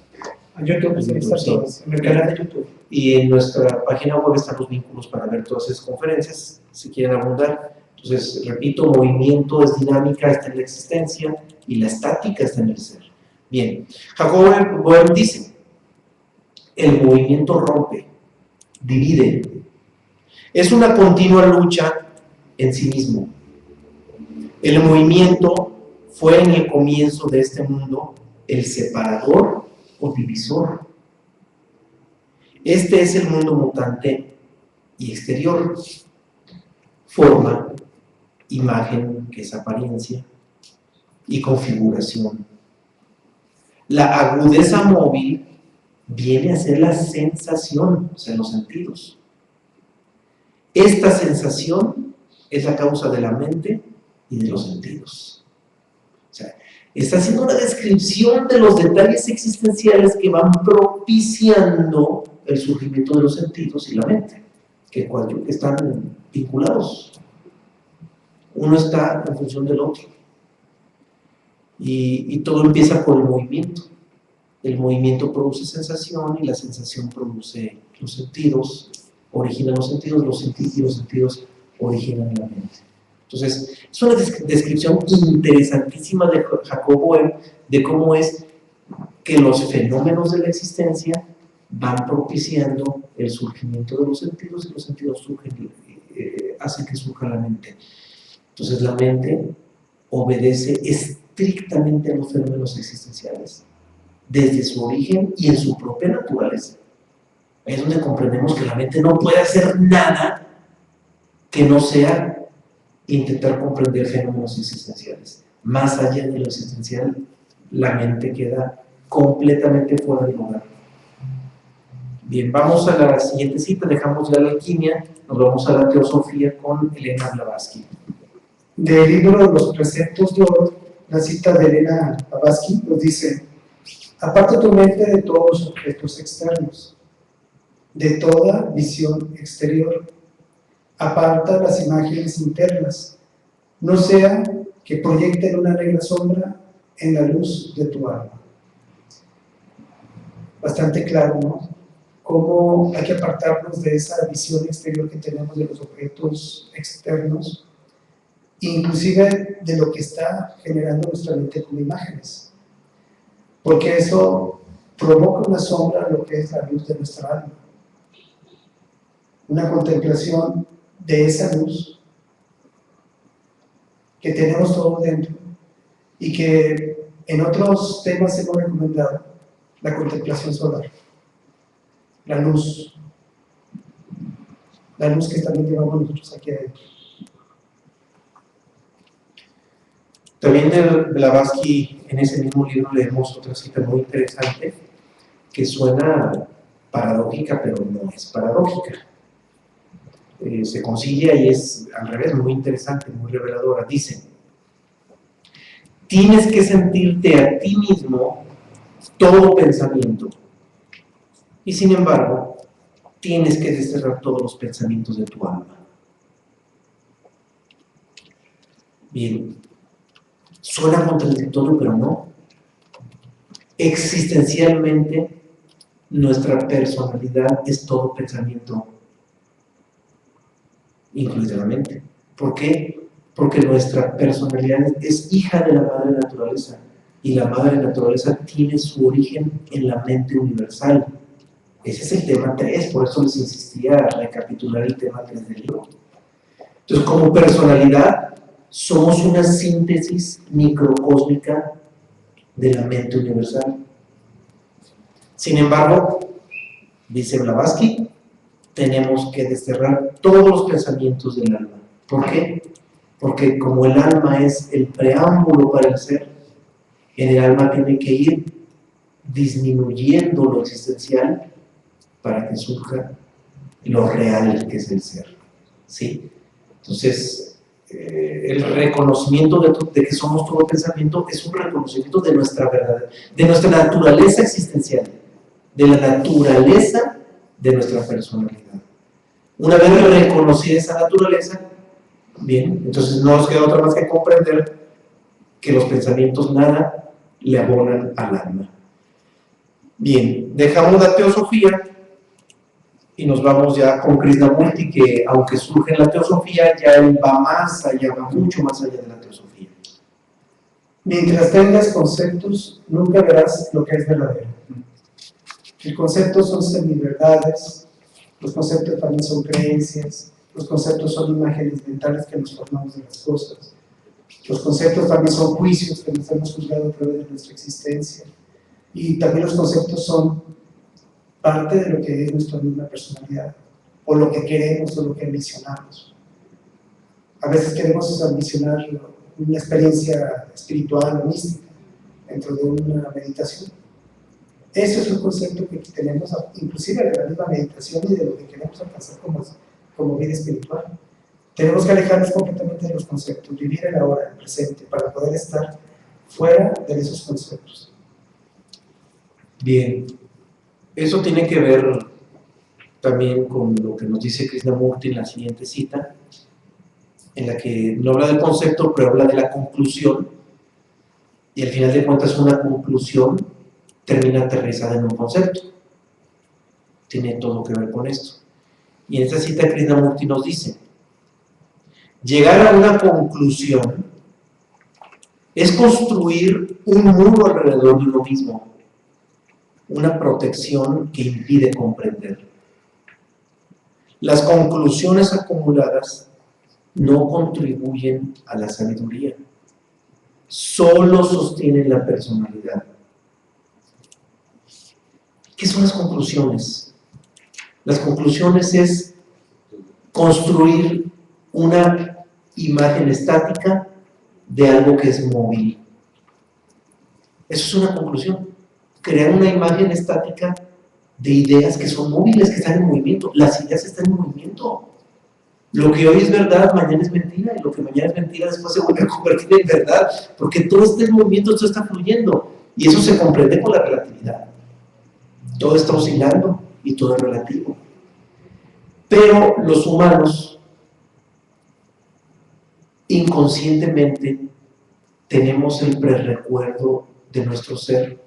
A YouTube, sí, está todo, en el canal de YouTube. Y en nuestra página web están los vínculos para ver todas esas conferencias, si quieren abundar. Entonces, repito, movimiento es dinámica, está en la existencia, y la estática está en el ser. Bien, Jacob Boehme dice: el movimiento rompe, divide, es una continua lucha en sí mismo. El movimiento fue en el comienzo de este mundo el separador o divisor. Este es el mundo mutante y exterior: forma, imagen, que es apariencia, y configuración. La agudeza móvil viene a ser la sensación, o sea, los sentidos. Esta sensación es la causa de la mente y de los sentidos. O sea, está haciendo una descripción de los detalles existenciales que van propiciando el surgimiento de los sentidos y la mente, que están vinculados. Uno está en función del otro. Y todo empieza por el movimiento. El movimiento produce sensación, y la sensación produce los sentidos, originan los sentidos, y los sentidos originan la mente. Entonces, es una descripción interesantísima de Jacob Boehme de cómo es que los fenómenos de la existencia van propiciando el surgimiento de los sentidos, y los sentidos hacen que surja la mente. Entonces, la mente obedece estrictamente a los fenómenos existenciales, desde su origen y en su propia naturaleza. Ahí es donde comprendemos que la mente no puede hacer nada que no sea intentar comprender fenómenos existenciales. Más allá de lo existencial, la mente queda completamente fuera de lugar. Bien, vamos a la siguiente cita, dejamos ya la alquimia, nos vamos a la teosofía con Elena Blavatsky. Del libro de los preceptos de oro, la cita de Elena Blavatsky nos dice: aparta tu mente de todos los objetos externos, de toda visión exterior, aparta las imágenes internas, no sea que proyecten una negra sombra en la luz de tu alma. Bastante claro, ¿no? Cómo hay que apartarnos de esa visión exterior que tenemos de los objetos externos, inclusive de lo que está generando nuestra mente como imágenes, porque eso provoca una sombra a lo que es la luz de nuestra alma, una contemplación de esa luz que tenemos todos dentro, y que en otros temas hemos recomendado la contemplación solar, la luz que también llevamos nosotros aquí adentro. También de Blavatsky, en ese mismo libro, leemos otra cita muy interesante que suena paradójica, pero no es paradójica. Se concilia y es al revés, muy interesante, muy reveladora. Dice: tienes que sentirte a ti mismo todo pensamiento, y sin embargo tienes que desterrar todos los pensamientos de tu alma. Bien, suena contradictorio, pero no. Existencialmente nuestra personalidad es todo pensamiento, incluida la mente. ¿Por qué? Porque nuestra personalidad es hija de la madre naturaleza, y la madre naturaleza tiene su origen en la mente universal. Ese es el tema 3, por eso les insistía a recapitular el tema 3 del libro. Entonces, como personalidad, somos una síntesis microcósmica de la mente universal. Sin embargo, dice Blavatsky, tenemos que desterrar todos los pensamientos del alma. ¿Por qué? Porque como el alma es el preámbulo para el ser, en el alma tiene que ir disminuyendo lo existencial para que surja lo real que es el ser. ¿Sí? Entonces, el reconocimiento de que somos todo pensamiento es un reconocimiento de nuestra verdad, de nuestra naturaleza existencial, de la naturaleza de nuestra personalidad. Una vez reconocida esa naturaleza, bien, entonces no nos queda otra más que comprender que los pensamientos nada le abonan al alma. Bien, dejamos la teosofía y nos vamos ya con Krishnamurti, que aunque surge en la teosofía, ya él va más allá, va mucho más allá de la teosofía. Mientras tengas conceptos, nunca verás lo que es verdadero. Los conceptos son semiverdades, los conceptos también son creencias, los conceptos son imágenes mentales que nos formamos de las cosas. Los conceptos también son juicios que nos hemos juzgado a través de nuestra existencia. Y también los conceptos son parte de lo que es nuestra misma personalidad, o lo que queremos, o lo que ambicionamos. A veces queremos ambicionar una experiencia espiritual o mística dentro de una meditación. Eso es un concepto que tenemos, inclusive de la misma meditación y de lo que queremos alcanzar como vida espiritual. Tenemos que alejarnos completamente de los conceptos, vivir el ahora, el presente, para poder estar fuera de esos conceptos. Bien, eso tiene que ver también con lo que nos dice Krishnamurti en la siguiente cita, en la que no habla del concepto, pero habla de la conclusión, y al final de cuentas una conclusión termina aterrizada en un concepto. Tiene todo que ver con esto. Y en esta cita Krishnamurti nos dice, llegar a una conclusión es construir un muro alrededor de uno mismo, una protección que impide comprender. Las conclusiones acumuladas no contribuyen a la sabiduría, solo sostienen la personalidad. ¿Qué son las conclusiones? Las conclusiones es construir una imagen estática de algo que es móvil. Eso es una conclusión. Crear una imagen estática de ideas que son móviles, que están en movimiento. Las ideas están en movimiento. Lo que hoy es verdad, mañana es mentira, y lo que mañana es mentira después se vuelve a convertir en verdad, porque todo está en movimiento, todo está fluyendo, y eso se comprende con la relatividad. Todo está oscilando y todo es relativo. Pero los humanos inconscientemente tenemos el prerrecuerdo de nuestro ser,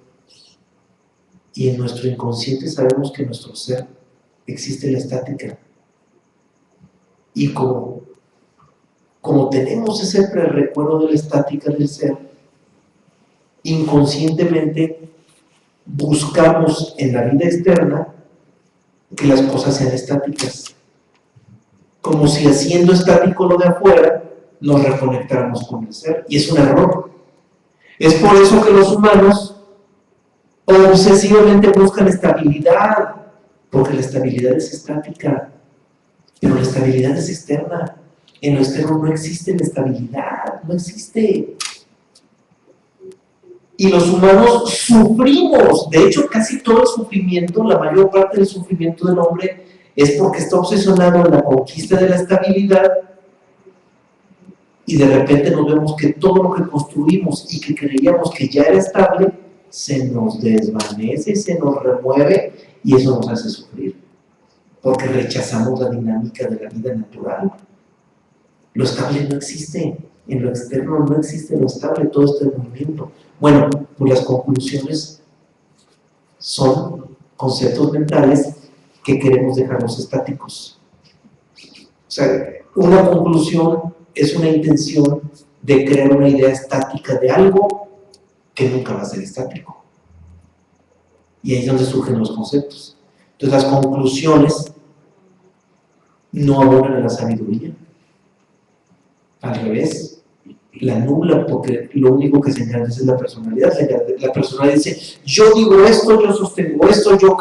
y en nuestro inconsciente sabemos que en nuestro ser existe la estática. Y como tenemos ese prerrecuerdo de la estática del ser, inconscientemente buscamos en la vida externa que las cosas sean estáticas, como si haciendo estático lo de afuera nos reconectáramos con el ser, y es un error. Es por eso que los humanos obsesivamente buscan estabilidad, porque la estabilidad es estática, pero la estabilidad es externa. En lo externo no existe la estabilidad, no existe. Y los humanos sufrimos. De hecho, casi todo el sufrimiento, la mayor parte del sufrimiento del hombre es porque está obsesionado en la conquista de la estabilidad, y de repente nos vemos que todo lo que construimos y que creíamos que ya era estable se nos desvanece, se nos remueve, y eso nos hace sufrir, porque rechazamos la dinámica de la vida natural. Lo estable no existe, en lo externo no existe lo estable, todo está en movimiento. Bueno, pues las conclusiones son conceptos mentales que queremos dejarlos estáticos. O sea, una conclusión es una intención de crear una idea estática de algo que nunca va a ser estático. Y ahí es donde surgen los conceptos. Entonces las conclusiones no abonan a la sabiduría. Al revés, la nubla, porque lo único que se engrandece es la personalidad. La personalidad dice, yo digo esto, yo sostengo esto, yo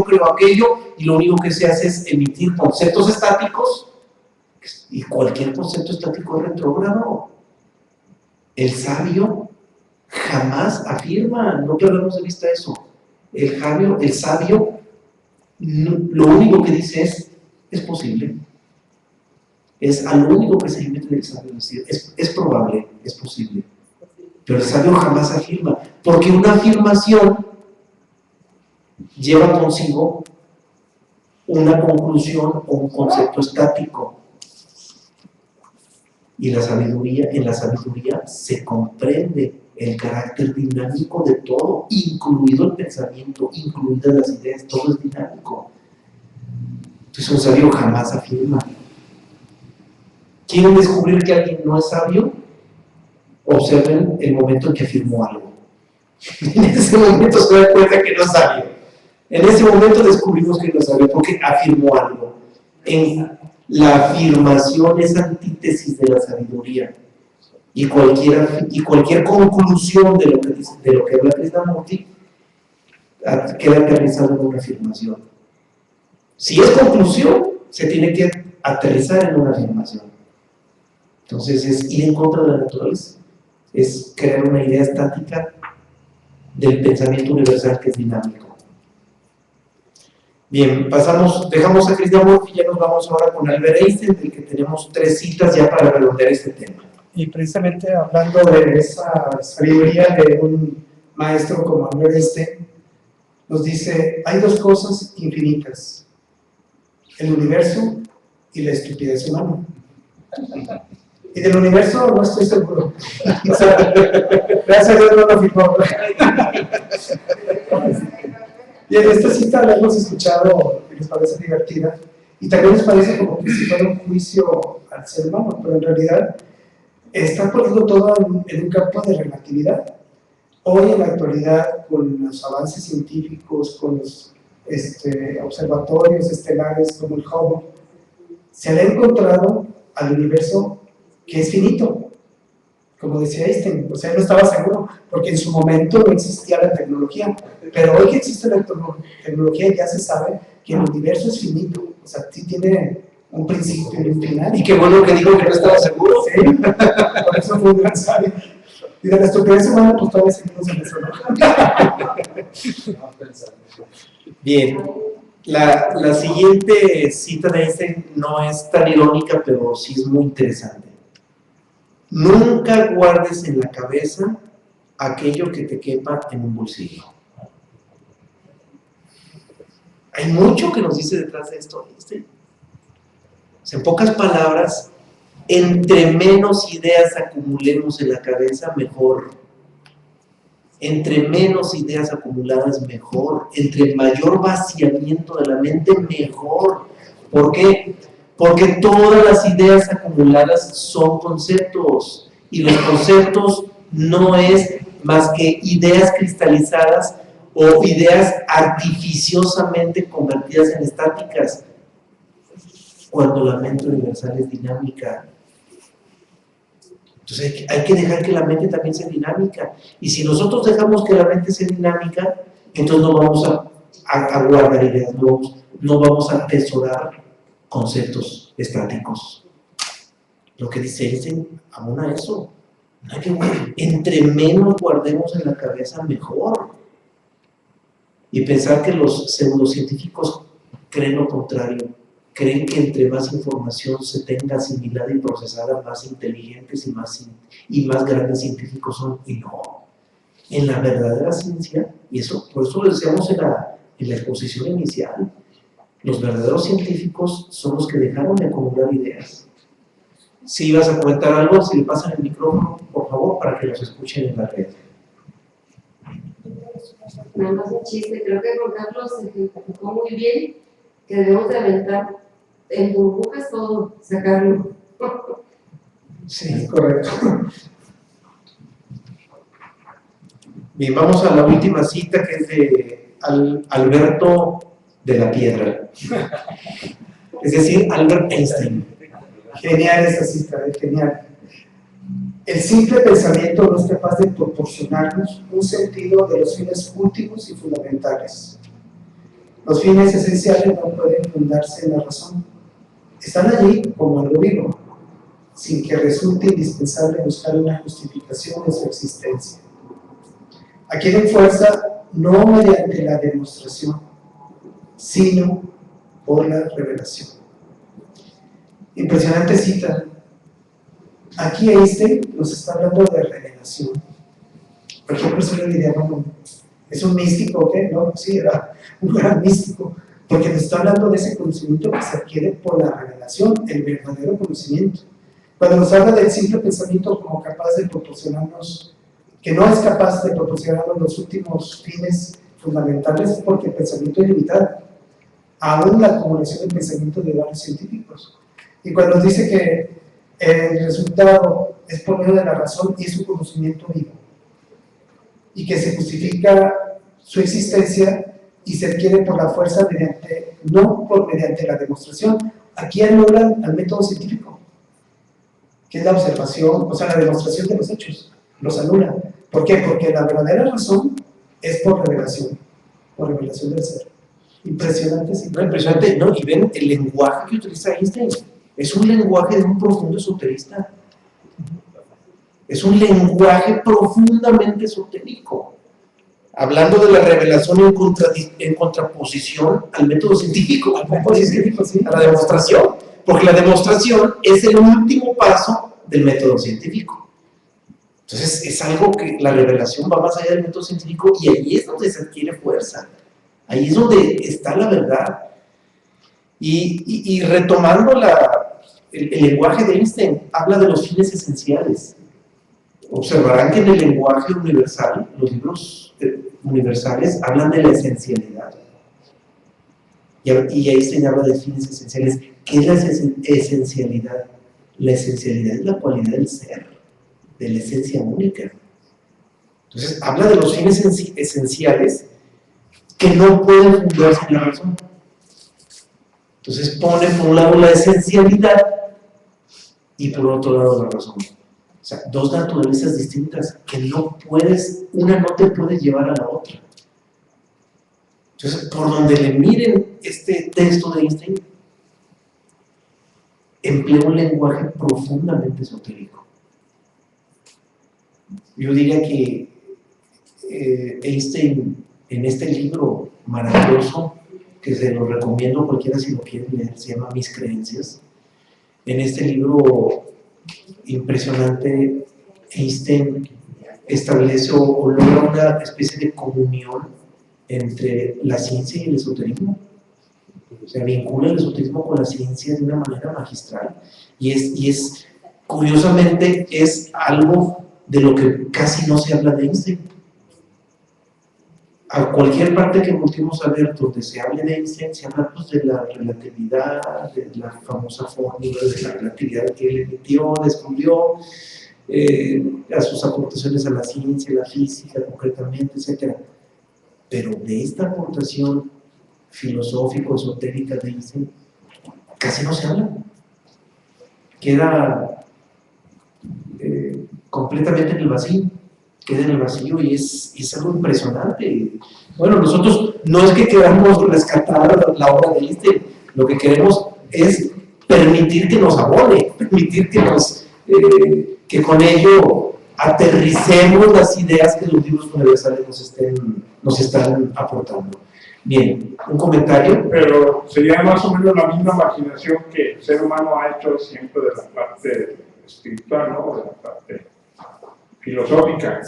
creo aquello, y lo único que se hace es emitir conceptos estáticos, y cualquier concepto estático es retrógrado. El sabio jamás afirma, no perdamos de vista eso. El sabio, lo único que dice es posible. Es a lo único que se limita el sabio, decir, es probable, es posible. Pero el sabio jamás afirma, porque una afirmación lleva consigo una conclusión o un concepto estático. Y en la sabiduría se comprende el carácter dinámico de todo, incluido el pensamiento, incluidas las ideas, todo es dinámico. Entonces un sabio jamás afirma. ¿Quieren descubrir que alguien no es sabio? Observen el momento en que afirmó algo. En ese momento se da cuenta que no es sabio. En ese momento descubrimos que no es sabio porque afirmó algo. La afirmación es antítesis de la sabiduría. Y cualquier conclusión de lo que habla Krishnamurti queda aterrizado en una afirmación. Si es conclusión, se tiene que aterrizar en una afirmación. Entonces es ir en contra de la naturaleza, es crear una idea estática del pensamiento universal que es dinámico. Bien, dejamos a Krishnamurti y ya nos vamos ahora con Albert Einstein, del que tenemos 3 citas ya para redondear este tema. Y precisamente hablando de esa sabiduría de un maestro como Albert Einstein, nos dice, hay 2 cosas infinitas, el universo y la estupidez humana. Y del universo no estoy seguro. O sea, gracias a Dios no lo firmó. Bien, esta cita la hemos escuchado y les parece divertida. Y también nos parece como que si fuera un juicio al ser humano, pero en realidad está poniendo todo en un campo de relatividad. Hoy en la actualidad, con los avances científicos, con los observatorios estelares como el Hubble, se le ha encontrado al universo que es finito, como decía Einstein. O sea, él no estaba seguro, porque en su momento no existía la tecnología, pero hoy que existe la tecnología ya se sabe que el universo es finito, o sea, sí tiene un principio y un final. Y qué bueno que dijo que no estaba seguro. Sí, por eso fue un gran sabio. Y de la estupidez humana, pues todavía seguimos en eso, ¿no? Bien, la siguiente cita de Einstein no es tan irónica, pero sí es muy interesante. Nunca guardes en la cabeza aquello que te quepa en un bolsillo. Hay mucho que nos dice detrás de esto. En pocas palabras, entre menos ideas acumulemos en la cabeza, mejor. Entre menos ideas acumuladas, mejor. Entre mayor vaciamiento de la mente, mejor. ¿Por qué? Porque todas las ideas acumuladas son conceptos. Y los conceptos no es más que ideas cristalizadas o ideas artificiosamente convertidas en estáticas, cuando la mente universal es dinámica. Entonces hay que dejar que la mente también sea dinámica. Y si nosotros dejamos que la mente sea dinámica, entonces no vamos a guardar ideas, no vamos a atesorar conceptos estáticos. Lo que dice Einstein abona eso. Entre menos guardemos en la cabeza, mejor. Y pensar que los pseudocientíficos creen lo contrario. Creen que entre más información se tenga asimilada y procesada, más inteligentes y más grandes científicos son. Y no. En la verdadera ciencia, y eso, por eso lo decíamos en la exposición inicial, los verdaderos científicos son los que dejaron de acumular ideas. Si ibas a comentar algo, si le pasan el micrófono, por favor, para que los escuchen en la red. nada más un chiste, creo que Juan Carlos ejemplificó muy bien que debemos de aventar en burbujas todo, sacarlo. Sí, correcto. Bien, vamos a la última cita, que es de Alberto de la Piedra, es decir, Albert Einstein. Genial esa cita, genial. El simple pensamiento no es capaz de proporcionarnos un sentido de los fines últimos y fundamentales. Los fines esenciales no pueden fundarse en la razón. Están allí como algo vivo, sin que resulte indispensable buscar una justificación de su existencia. Adquieren fuerza no mediante la demostración, sino por la revelación. Impresionante cita. Aquí Einstein nos está hablando de revelación. Cualquier persona diría, bueno, ¿es un místico o qué? No, sí, era un gran místico, porque nos está hablando de ese conocimiento que se adquiere por la revelación, el verdadero conocimiento. Cuando nos habla del simple pensamiento como capaz de proporcionarnos, que no es capaz de proporcionarnos los últimos fines fundamentales, es porque el pensamiento es limitado. Aún la acumulación de pensamiento de varios científicos. Y cuando nos dice que el resultado es por medio de la razón y su conocimiento vivo, y que se justifica su existencia y se adquiere por la fuerza mediante, no mediante la demostración. Aquí anulan al método científico, que es la observación, o sea, la demostración de los hechos, los anula. ¿Por qué? Porque la verdadera razón es por revelación del ser. Impresionante, sí. No, impresionante, ¿no? Y ven el lenguaje que utiliza Einstein. Es un lenguaje de un profundo esoterista. Es un lenguaje profundamente esotérico. Hablando de la revelación en contraposición al método científico, a la demostración. Porque la demostración es el último paso del método científico. Entonces, es algo que la revelación va más allá del método científico y ahí es donde se adquiere fuerza. Ahí es donde está la verdad. Y retomando el lenguaje de Einstein, habla de los fines esenciales. Observarán que en el lenguaje universal, los libros universales hablan de la esencialidad. Y Einstein habla de fines esenciales. ¿Qué es la esencialidad? La esencialidad es la cualidad del ser, de la esencia única. Entonces, habla de los fines esenciales que no pueden fundarse en la razón. Entonces pone por un lado la esencialidad y por otro lado la razón. O sea, dos naturalezas distintas que no puedes, una no te puede llevar a la otra. Entonces, por donde le miren este texto de Einstein, emplea un lenguaje profundamente esotérico. Yo diría que Einstein, en este libro maravilloso, que se lo recomiendo a cualquiera si lo quiere leer, se llama Mis Creencias. En este libro impresionante, Einstein establece o logra una especie de comunión entre la ciencia y el esoterismo. O sea, vincula el esoterismo con la ciencia de una manera magistral. Y es curiosamente, es algo de lo que casi no se habla de Einstein. A cualquier parte que volvemos a ver donde se hable de Einstein, se habla pues, de la relatividad, de la famosa fórmula de la relatividad que él emitió, descubrió, a sus aportaciones a la ciencia, la física concretamente, etc. Pero de esta aportación filosófico-esotérica de Einstein, casi no se habla. Queda completamente en el vacío. Queda en el vacío y es algo impresionante. Bueno, nosotros no es que queramos rescatar la obra de Einstein, lo que queremos es permitir que nos abone, permitir que con ello aterricemos las ideas que los libros universales nos están aportando. Bien, un comentario. Pero sería más o menos la misma imaginación que el ser humano ha hecho siempre de la parte espiritual, ¿no? De la parte filosófica.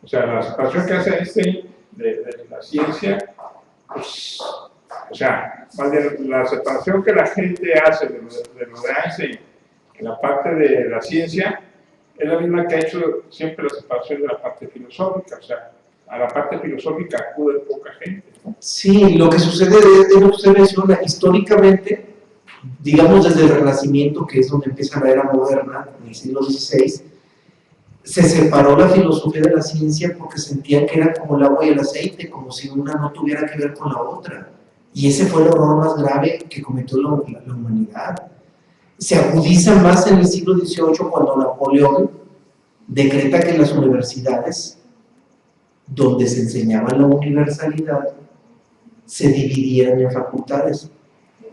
O sea, la separación que hace Einstein de la ciencia, pues, o sea, la separación que la gente hace de lo de Einstein en la parte de la ciencia es la misma que ha hecho siempre la separación de la parte filosófica. O sea, a la parte filosófica acude poca gente. Sí, lo que sucede es lo que usted menciona, históricamente, digamos desde el Renacimiento, que es donde empieza la era moderna, en el siglo XVI, se separó la filosofía de la ciencia porque sentían que era como el agua y el aceite, como si una no tuviera que ver con la otra. Y ese fue el error más grave que cometió la humanidad. Se agudiza más en el siglo XVIII cuando Napoleón decreta que las universidades, donde se enseñaba la universalidad, se dividieran en facultades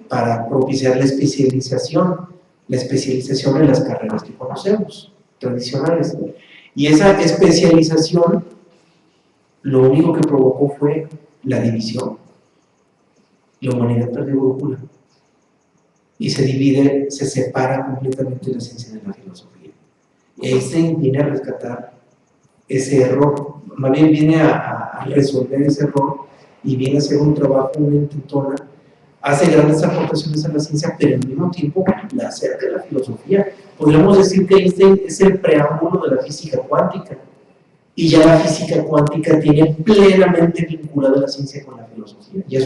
para propiciar la especialización en las carreras que conocemos, tradicionales. Y esa especialización lo único que provocó fue la división. La humanidad perdió brújula y se divide, se separa completamente la ciencia de la filosofía. Einstein viene a rescatar ese error, más bien viene a resolver ese error y viene a hacer un trabajo, una intentona, hace grandes aportaciones a la ciencia, pero al mismo tiempo la acerca de la filosofía. Podríamos decir que Einstein es el preámbulo de la física cuántica, y ya la física cuántica tiene plenamente vinculada la ciencia con la filosofía, ya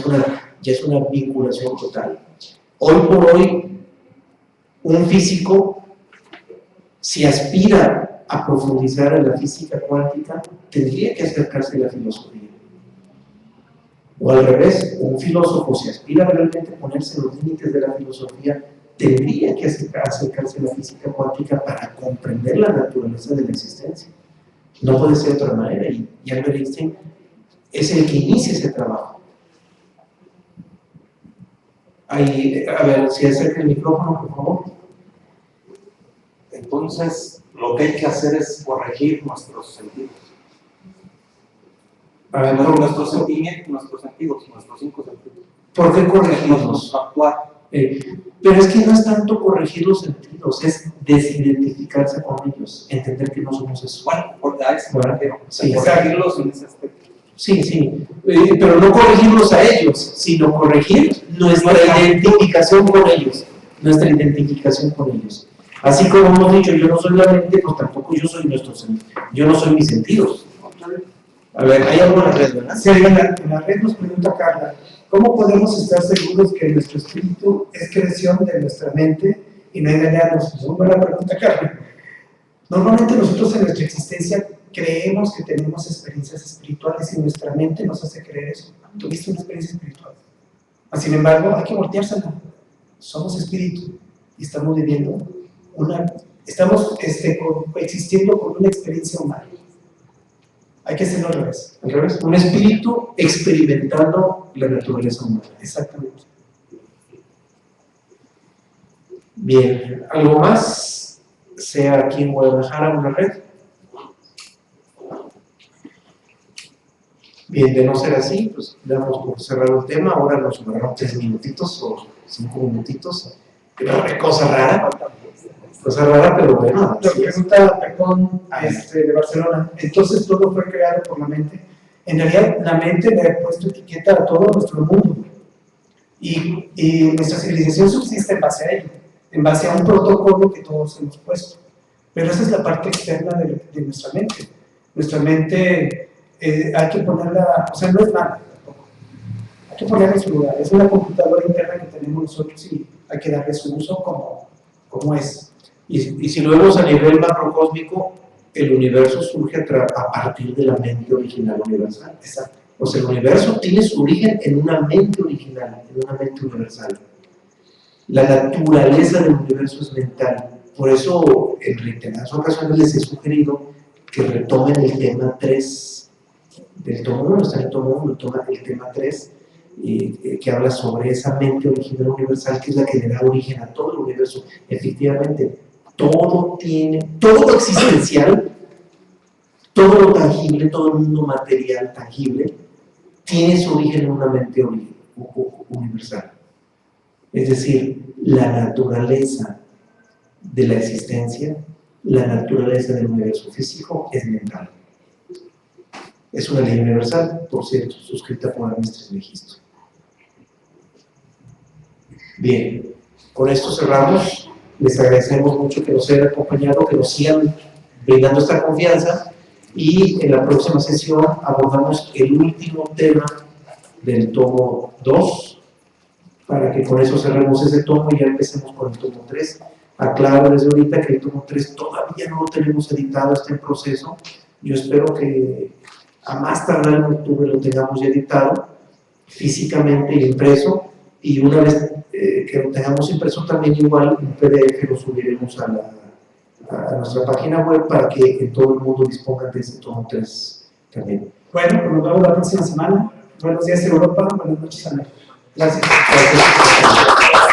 es una vinculación total. Hoy por hoy, un físico, si aspira a profundizar en la física cuántica, tendría que acercarse a la filosofía. O al revés, un filósofo, si aspira realmente a ponerse en los límites de la filosofía, tendría que acercarse a la física cuántica para comprender la naturaleza de la existencia. No puede ser de otra manera, y Albert Einstein es el que inicia ese trabajo. Ahí, a ver, si acerca el micrófono, por favor. Entonces, lo que hay que hacer es corregir nuestros sentidos. A ver, Nuestros sentimientos, nuestros sentidos, nuestros 5 sentidos. ¿Por qué corregirlos? Actuar. Pero es que no es tanto corregir los sentidos, es desidentificarse con ellos, entender que no somos eso. Bueno, porque a eso me refiero. Sí, corregirlos en ese aspecto. Sí, sí, pero no corregirlos a ellos, sino corregir nuestra identificación con ellos, nuestra identificación con ellos. Así como hemos dicho, yo no soy la mente, pues tampoco yo soy yo no soy mis sentidos. A ver, ¿hay algo en la red, verdad? Sí, en la red nos pregunta Carla, ¿cómo podemos estar seguros que nuestro espíritu es creación de nuestra mente y no engañarnos? Muy buena pregunta, Carla. Normalmente nosotros en nuestra existencia creemos que tenemos experiencias espirituales y nuestra mente nos hace creer eso. Tuviste una experiencia espiritual. Sin embargo, hay que volteársela. Somos espíritu y estamos viviendo estamos coexistiendo con una experiencia humana. Hay que hacerlo al revés. Al revés, un espíritu experimentando la naturaleza humana. Exactamente. Bien, ¿algo más? Sea aquí en Guadalajara una red. Bien, de no ser así, pues damos por cerrado el tema. Ahora nos sobraron 3 minutitos o 5 minutitos. Cosa rara, pero bueno. Lo pregunta Perdón de Barcelona. Entonces todo fue creado por la mente. En realidad, la mente le ha puesto etiqueta a todo nuestro mundo. Y nuestra civilización subsiste en base a ello, en base a un protocolo que todos hemos puesto. Pero esa es la parte externa de nuestra mente. Nuestra mente hay que ponerla, o sea, no es nada tampoco. Hay que ponerla en su lugar. Es una computadora interna que tenemos nosotros y hay que darle su uso como es. Y si lo vemos a nivel macrocósmico, el universo surge a partir de la mente original universal. Exacto. O sea, el universo tiene su origen en una mente original, en una mente universal. La naturaleza del universo es mental. Por eso, en reiteradas ocasiones les he sugerido que retomen el tema 3 del tomo 1, está en el tomo 1, el tema 3, que habla sobre esa mente original universal, que es la que le da origen a todo el universo. Efectivamente, todo lo existencial, todo lo tangible, todo el mundo material tangible, tiene su origen en una mente universal. Es decir, la naturaleza de la existencia, la naturaleza del universo físico es mental. Es una ley universal, por cierto, suscrita por Hermes Trismegisto. Bien, con esto cerramos. Les agradecemos mucho que nos hayan acompañado, que nos sigan brindando esta confianza Y en la próxima sesión abordamos el último tema del tomo 2, para que con eso cerremos ese tomo y ya empecemos con el tomo 3. Aclaro desde ahorita que el tomo 3 todavía no lo tenemos editado, está en proceso. Yo espero que a más tardar en octubre lo tengamos ya editado, físicamente y impreso, y una vez que lo tengamos impreso también igual en PDF lo subiremos a nuestra página web para que todo el mundo disponga de ese tomo 3 también. Bueno, pues nos vemos la próxima semana. Buenos días Europa, buenas noches a México. Gracias. Gracias.